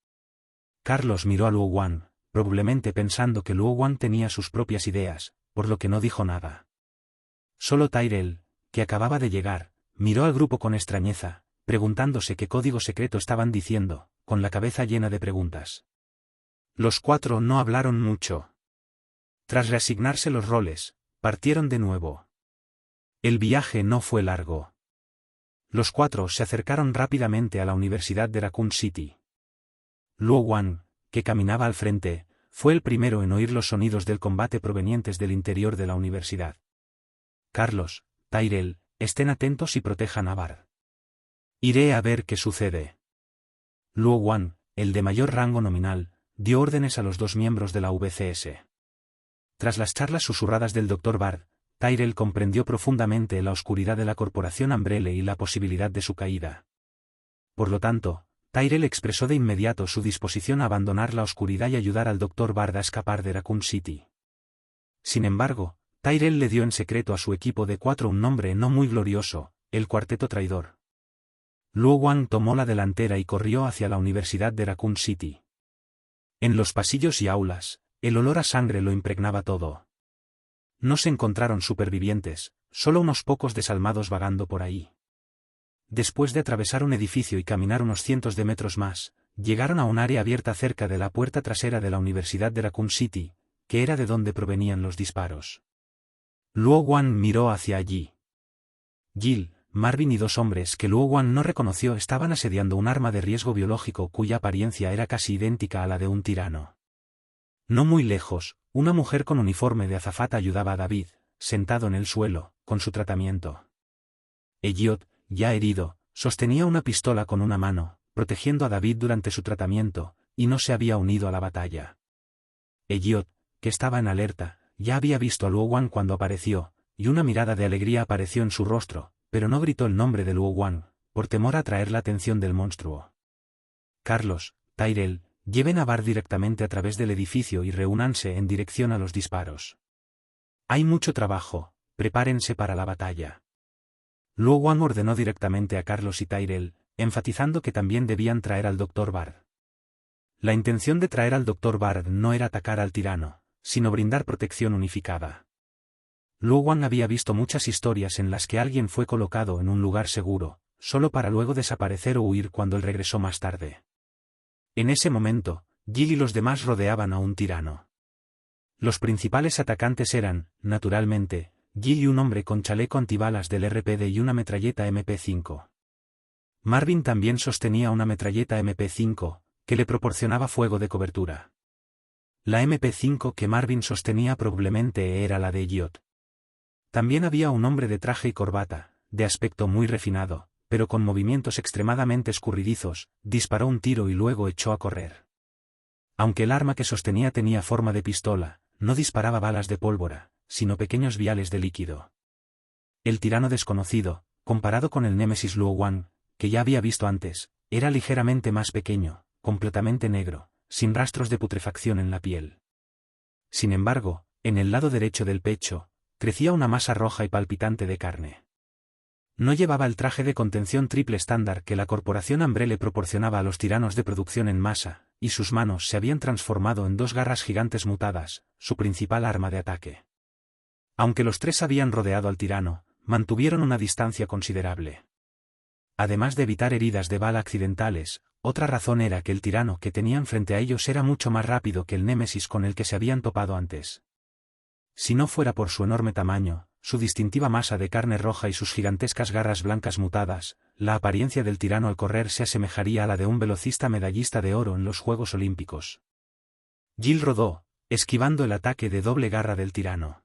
Carlos miró a Luo Wang, probablemente pensando que Luo Wang tenía sus propias ideas, por lo que no dijo nada. Solo Tyrell, que acababa de llegar, miró al grupo con extrañeza, preguntándose qué código secreto estaban diciendo, con la cabeza llena de preguntas. Los cuatro no hablaron mucho. Tras reasignarse los roles, partieron de nuevo. El viaje no fue largo. Los cuatro se acercaron rápidamente a la Universidad de Raccoon City. Luo Wang, que caminaba al frente, fue el primero en oír los sonidos del combate provenientes del interior de la universidad. Carlos, Tyrell, estén atentos y protejan a Bard. Iré a ver qué sucede. Luo Wang, el de mayor rango nominal, dio órdenes a los dos miembros de la VCS. Tras las charlas susurradas del Dr. Bard, Tyrell comprendió profundamente la oscuridad de la corporación Umbrella y la posibilidad de su caída. Por lo tanto, Tyrell expresó de inmediato su disposición a abandonar la oscuridad y ayudar al Dr. Bard a escapar de Raccoon City. Sin embargo, Tyrell le dio en secreto a su equipo de cuatro un nombre no muy glorioso, el Cuarteto Traidor. Luo Wang tomó la delantera y corrió hacia la Universidad de Raccoon City. En los pasillos y aulas, el olor a sangre lo impregnaba todo. No se encontraron supervivientes, solo unos pocos desalmados vagando por ahí. Después de atravesar un edificio y caminar unos cientos de metros más, llegaron a un área abierta cerca de la puerta trasera de la Universidad de Raccoon City, que era de donde provenían los disparos. Luo Wang miró hacia allí. Jill, Marvin y dos hombres que Luo Wang no reconoció estaban asediando un arma de riesgo biológico cuya apariencia era casi idéntica a la de un tirano. No muy lejos, una mujer con uniforme de azafata ayudaba a David, sentado en el suelo, con su tratamiento. Elliot, ya herido, sostenía una pistola con una mano, protegiendo a David durante su tratamiento, y no se había unido a la batalla. Elliot, que estaba en alerta, ya había visto a Luo Wan cuando apareció, y una mirada de alegría apareció en su rostro, pero no gritó el nombre de Luo Wan, por temor a atraer la atención del monstruo. Carlos, Tyrell, lleven a Bart directamente a través del edificio y reúnanse en dirección a los disparos. Hay mucho trabajo, prepárense para la batalla. Luo Wan ordenó directamente a Carlos y Tyrell, enfatizando que también debían traer al Dr. Bard. La intención de traer al Dr. Bard no era atacar al tirano, sino brindar protección unificada. Luo Wan había visto muchas historias en las que alguien fue colocado en un lugar seguro, solo para luego desaparecer o huir cuando él regresó más tarde. En ese momento, Jill y los demás rodeaban a un tirano. Los principales atacantes eran, naturalmente, Jill y un hombre con chaleco antibalas del RPD y una metralleta MP5. Marvin también sostenía una metralleta MP5, que le proporcionaba fuego de cobertura. La MP5 que Marvin sostenía probablemente era la de Elliot. También había un hombre de traje y corbata, de aspecto muy refinado, pero con movimientos extremadamente escurridizos, disparó un tiro y luego echó a correr. Aunque el arma que sostenía tenía forma de pistola, no disparaba balas de pólvora, sino pequeños viales de líquido. El tirano desconocido, comparado con el némesis Luo Wan, que ya había visto antes, era ligeramente más pequeño, completamente negro, sin rastros de putrefacción en la piel. Sin embargo, en el lado derecho del pecho, crecía una masa roja y palpitante de carne. No llevaba el traje de contención triple estándar que la corporación Umbrella proporcionaba a los tiranos de producción en masa, y sus manos se habían transformado en dos garras gigantes mutadas, su principal arma de ataque. Aunque los tres habían rodeado al tirano, mantuvieron una distancia considerable. Además de evitar heridas de bala accidentales, otra razón era que el tirano que tenían frente a ellos era mucho más rápido que el némesis con el que se habían topado antes. Si no fuera por su enorme tamaño, su distintiva masa de carne roja y sus gigantescas garras blancas mutadas, la apariencia del tirano al correr se asemejaría a la de un velocista medallista de oro en los Juegos Olímpicos. Jill rodó, esquivando el ataque de doble garra del tirano.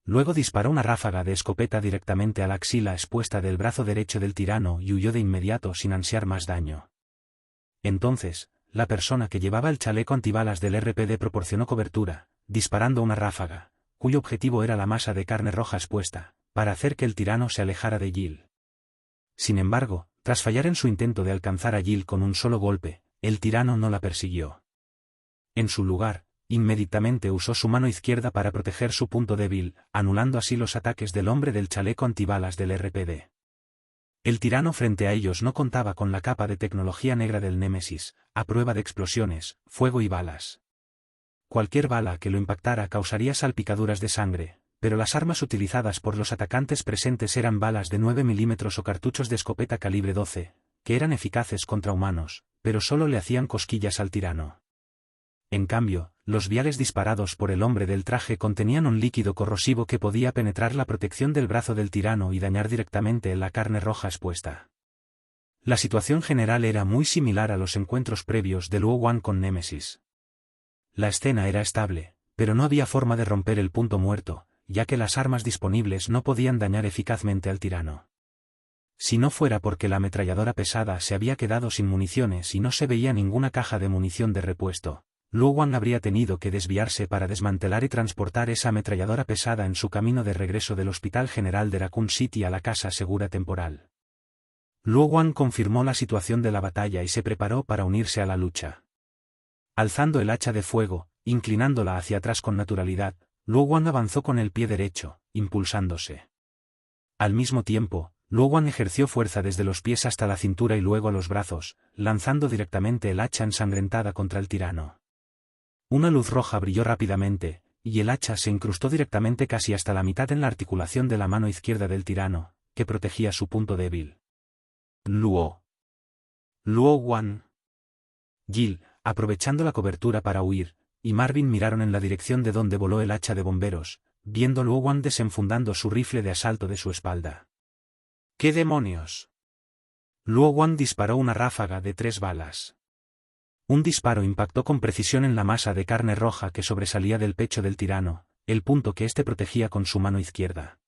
Luego disparó una ráfaga de escopeta directamente a la axila expuesta del brazo derecho del tirano y huyó de inmediato sin ansiar más daño. Entonces, la persona que llevaba el chaleco antibalas del RPD proporcionó cobertura, disparando una ráfaga, cuyo objetivo era la masa de carne roja expuesta, para hacer que el tirano se alejara de Jill. Sin embargo, tras fallar en su intento de alcanzar a Jill con un solo golpe, el tirano no la persiguió. En su lugar, inmediatamente usó su mano izquierda para proteger su punto débil, anulando así los ataques del hombre del chaleco antibalas del RPD. El tirano frente a ellos no contaba con la capa de tecnología negra del Némesis, a prueba de explosiones, fuego y balas. Cualquier bala que lo impactara causaría salpicaduras de sangre, pero las armas utilizadas por los atacantes presentes eran balas de 9 milímetros o cartuchos de escopeta calibre 12, que eran eficaces contra humanos, pero solo le hacían cosquillas al tirano. En cambio, los viales disparados por el hombre del traje contenían un líquido corrosivo que podía penetrar la protección del brazo del tirano y dañar directamente la carne roja expuesta. La situación general era muy similar a los encuentros previos de Luo Wan con Némesis. La escena era estable, pero no había forma de romper el punto muerto, ya que las armas disponibles no podían dañar eficazmente al tirano. Si no fuera porque la ametralladora pesada se había quedado sin municiones y no se veía ninguna caja de munición de repuesto, Luo Wan habría tenido que desviarse para desmantelar y transportar esa ametralladora pesada en su camino de regreso del Hospital General de Raccoon City a la casa segura temporal. Luo Wan confirmó la situación de la batalla y se preparó para unirse a la lucha. Alzando el hacha de fuego, inclinándola hacia atrás con naturalidad, Luo Wan avanzó con el pie derecho, impulsándose. Al mismo tiempo, Luo Wan ejerció fuerza desde los pies hasta la cintura y luego a los brazos, lanzando directamente el hacha ensangrentada contra el tirano. Una luz roja brilló rápidamente, y el hacha se incrustó directamente casi hasta la mitad en la articulación de la mano izquierda del tirano, que protegía su punto débil. Luo Wan. Jill, aprovechando la cobertura para huir, y Marvin miraron en la dirección de donde voló el hacha de bomberos, viendo a Luo Wan desenfundando su rifle de asalto de su espalda. ¿Qué demonios? Luo Wan disparó una ráfaga de 3 balas. Un disparo impactó con precisión en la masa de carne roja que sobresalía del pecho del tirano, el punto que éste protegía con su mano izquierda.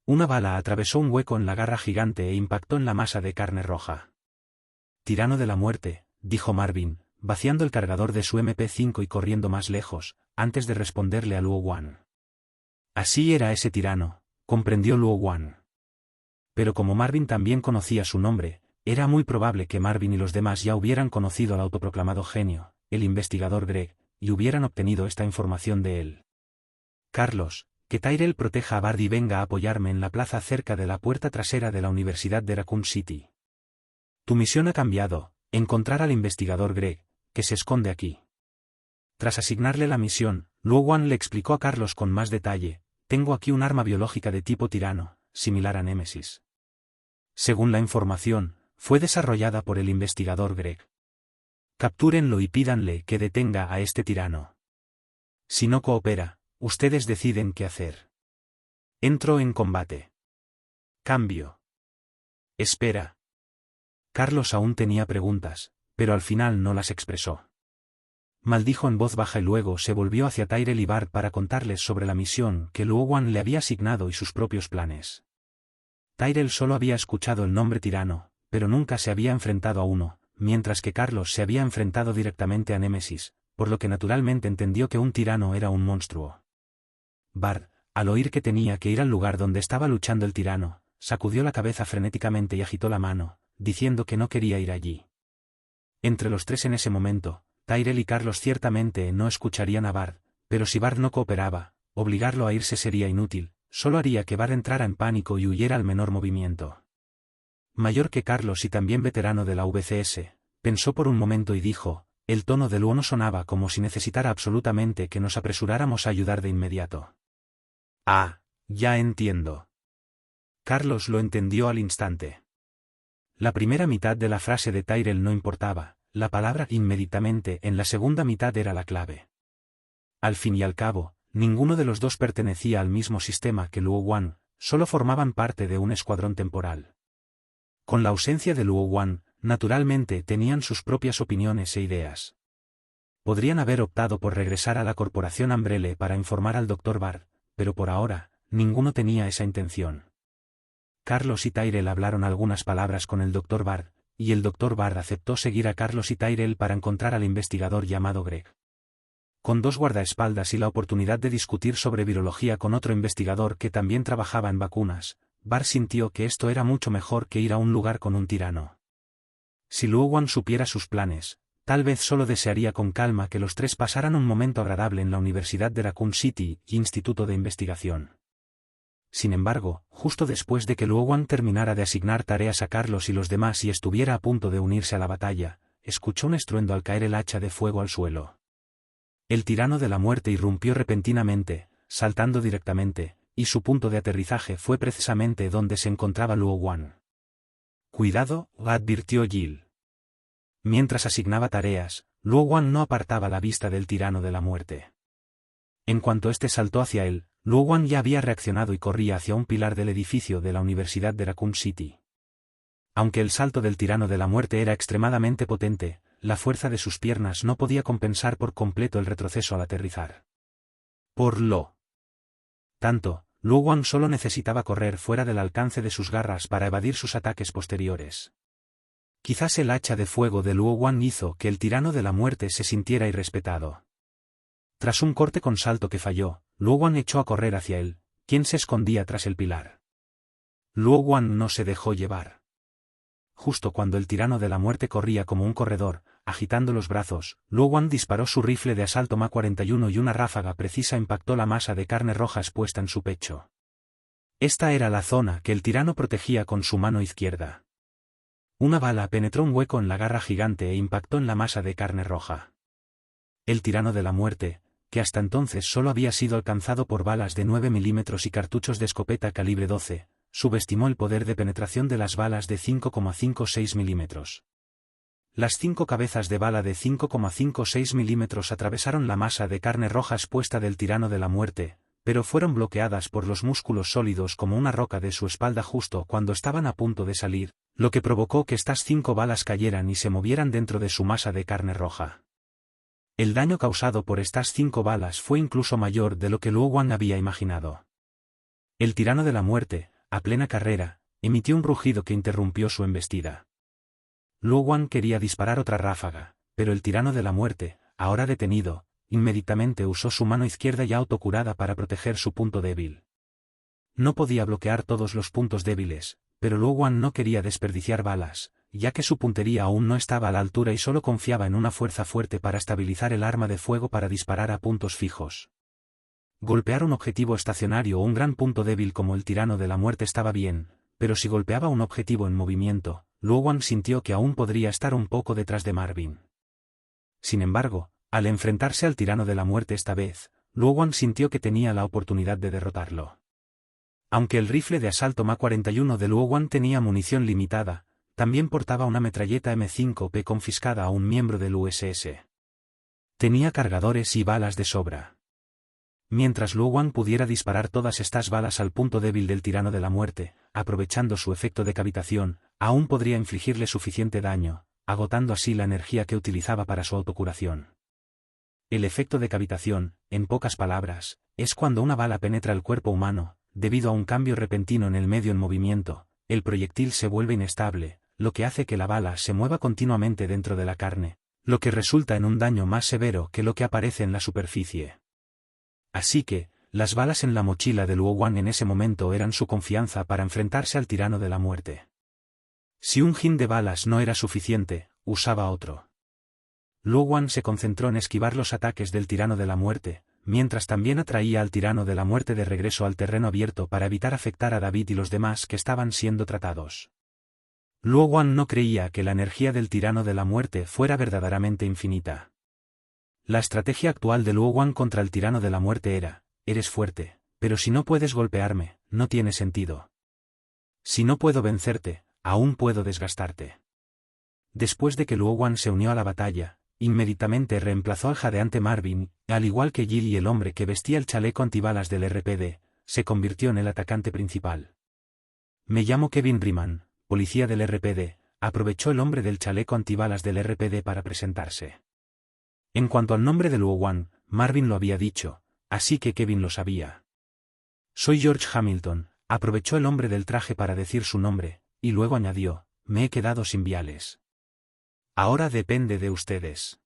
Una bala atravesó un hueco en la garra gigante e impactó en la masa de carne roja. Tirano de la muerte, dijo Marvin, vaciando el cargador de su MP5 y corriendo más lejos, antes de responderle a Luo Wan. Así era ese tirano, comprendió Luo Wan. Pero como Marvin también conocía su nombre, era muy probable que Marvin y los demás ya hubieran conocido al autoproclamado genio, el investigador Greg, y hubieran obtenido esta información de él. Carlos, que Tyrell proteja a Bard y venga a apoyarme en la plaza cerca de la puerta trasera de la Universidad de Raccoon City. Tu misión ha cambiado, encontrar al investigador Greg, que se esconde aquí. Tras asignarle la misión, Luo Wan le explicó a Carlos con más detalle: tengo aquí un arma biológica de tipo tirano, similar a Némesis. Según la información, fue desarrollada por el investigador Greg. Captúrenlo y pídanle que detenga a este tirano. Si no coopera, ustedes deciden qué hacer. Entro en combate. Cambio. Espera. Carlos aún tenía preguntas, pero al final no las expresó. Maldijo en voz baja y luego se volvió hacia Tyrell y Bard para contarles sobre la misión que Luo Wan le había asignado y sus propios planes. Tyrell solo había escuchado el nombre tirano, pero nunca se había enfrentado a uno, mientras que Carlos se había enfrentado directamente a Némesis, por lo que naturalmente entendió que un tirano era un monstruo. Bard, al oír que tenía que ir al lugar donde estaba luchando el tirano, sacudió la cabeza frenéticamente y agitó la mano, diciendo que no quería ir allí. Entre los tres en ese momento, Tyrell y Carlos ciertamente no escucharían a Bard, pero si Bard no cooperaba, obligarlo a irse sería inútil, solo haría que Bard entrara en pánico y huyera al menor movimiento. Mayor que Carlos y también veterano de la VCS, pensó por un momento y dijo: el tono de Luo no sonaba como si necesitara absolutamente que nos apresuráramos a ayudar de inmediato. Ah, ya entiendo. Carlos lo entendió al instante. La primera mitad de la frase de Tyrell no importaba, la palabra inmediatamente en la segunda mitad era la clave. Al fin y al cabo, ninguno de los dos pertenecía al mismo sistema que Luo Wan, solo formaban parte de un escuadrón temporal. Con la ausencia de Luo Wan, naturalmente tenían sus propias opiniones e ideas. Podrían haber optado por regresar a la Corporación Umbrella para informar al Dr. Bard, pero por ahora, ninguno tenía esa intención. Carlos y Tyrell hablaron algunas palabras con el Dr. Bard, y el Dr. Bard aceptó seguir a Carlos y Tyrell para encontrar al investigador llamado Greg. Con dos guardaespaldas y la oportunidad de discutir sobre virología con otro investigador que también trabajaba en vacunas, Bard sintió que esto era mucho mejor que ir a un lugar con un tirano. Si Luo Wan supiera sus planes, tal vez solo desearía con calma que los tres pasaran un momento agradable en la Universidad de Raccoon City y Instituto de Investigación. Sin embargo, justo después de que Luo Wan terminara de asignar tareas a Carlos y los demás y estuviera a punto de unirse a la batalla, escuchó un estruendo al caer el hacha de fuego al suelo. El tirano de la muerte irrumpió repentinamente, saltando directamente, y su punto de aterrizaje fue precisamente donde se encontraba Luo Wan. Cuidado, advirtió Jill. Mientras asignaba tareas, Luo Wan no apartaba la vista del tirano de la muerte. En cuanto éste saltó hacia él, Luo Wan ya había reaccionado y corría hacia un pilar del edificio de la Universidad de Raccoon City. Aunque el salto del tirano de la muerte era extremadamente potente, la fuerza de sus piernas no podía compensar por completo el retroceso al aterrizar. Por lo tanto, Luo Wan solo necesitaba correr fuera del alcance de sus garras para evadir sus ataques posteriores. Quizás el hacha de fuego de Luo Wan hizo que el tirano de la muerte se sintiera irrespetado. Tras un corte con salto que falló, Luo Wan echó a correr hacia él, quien se escondía tras el pilar. Luo Wan no se dejó llevar. Justo cuando el tirano de la muerte corría como un corredor, agitando los brazos, Luo Wan disparó su rifle de asalto Ma-41 y una ráfaga precisa impactó la masa de carne roja expuesta en su pecho. Esta era la zona que el tirano protegía con su mano izquierda. Una bala penetró un hueco en la garra gigante e impactó en la masa de carne roja. El tirano de la muerte, que hasta entonces solo había sido alcanzado por balas de 9 milímetros y cartuchos de escopeta calibre 12, subestimó el poder de penetración de las balas de 5,56 milímetros. Las 5 cabezas de bala de 5,56 milímetros atravesaron la masa de carne roja expuesta del tirano de la muerte, pero fueron bloqueadas por los músculos sólidos como una roca de su espalda justo cuando estaban a punto de salir, lo que provocó que estas 5 balas cayeran y se movieran dentro de su masa de carne roja. El daño causado por estas 5 balas fue incluso mayor de lo que Luo Wan había imaginado. El tirano de la muerte, a plena carrera, emitió un rugido que interrumpió su embestida. Luo Wan quería disparar otra ráfaga, pero el tirano de la muerte, ahora detenido, inmediatamente usó su mano izquierda ya autocurada para proteger su punto débil. No podía bloquear todos los puntos débiles, pero Luo Wan no quería desperdiciar balas, ya que su puntería aún no estaba a la altura y solo confiaba en una fuerza fuerte para estabilizar el arma de fuego para disparar a puntos fijos. Golpear un objetivo estacionario o un gran punto débil como el tirano de la muerte estaba bien, pero si golpeaba un objetivo en movimiento, Luo Wan sintió que aún podría estar un poco detrás de Marvin. Sin embargo, al enfrentarse al tirano de la muerte esta vez, Luo Wan sintió que tenía la oportunidad de derrotarlo. Aunque el rifle de asalto Ma-41 de Luo Wan tenía munición limitada, también portaba una metralleta M5P confiscada a un miembro del USS. Tenía cargadores y balas de sobra. Mientras Luo Wan pudiera disparar todas estas balas al punto débil del tirano de la muerte, aprovechando su efecto de cavitación, aún podría infligirle suficiente daño, agotando así la energía que utilizaba para su autocuración. El efecto de cavitación, en pocas palabras, es cuando una bala penetra el cuerpo humano, debido a un cambio repentino en el medio en movimiento, el proyectil se vuelve inestable, lo que hace que la bala se mueva continuamente dentro de la carne, lo que resulta en un daño más severo que lo que aparece en la superficie. Así que, las balas en la mochila de Luo Wan en ese momento eran su confianza para enfrentarse al tirano de la muerte. Si un jin de balas no era suficiente, usaba otro. Luo Wan se concentró en esquivar los ataques del tirano de la muerte, mientras también atraía al tirano de la muerte de regreso al terreno abierto para evitar afectar a David y los demás que estaban siendo tratados. Luo Wan no creía que la energía del tirano de la muerte fuera verdaderamente infinita. La estrategia actual de Luo Wan contra el tirano de la muerte era: eres fuerte, pero si no puedes golpearme, no tiene sentido. Si no puedo vencerte, aún puedo desgastarte. Después de que Luo Wan se unió a la batalla, inmediatamente reemplazó al jadeante Marvin, al igual que Jill y el hombre que vestía el chaleco antibalas del RPD, se convirtió en el atacante principal. Me llamo Kevin Riemann, policía del RPD, aprovechó el hombre del chaleco antibalas del RPD para presentarse. En cuanto al nombre de Luo Wan, Marvin lo había dicho, así que Kevin lo sabía. Soy George Hamilton, aprovechó el hombre del traje para decir su nombre, y luego añadió: me he quedado sin viales. Ahora depende de ustedes.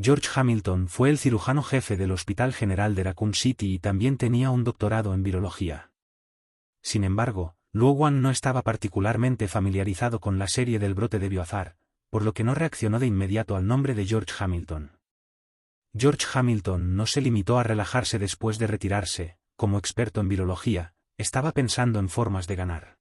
George Hamilton fue el cirujano jefe del Hospital General de Raccoon City y también tenía un doctorado en virología. Sin embargo, Luo Wan no estaba particularmente familiarizado con la serie del brote de Biohazard, por lo que no reaccionó de inmediato al nombre de George Hamilton. George Hamilton no se limitó a relajarse después de retirarse, como experto en virología, estaba pensando en formas de ganar.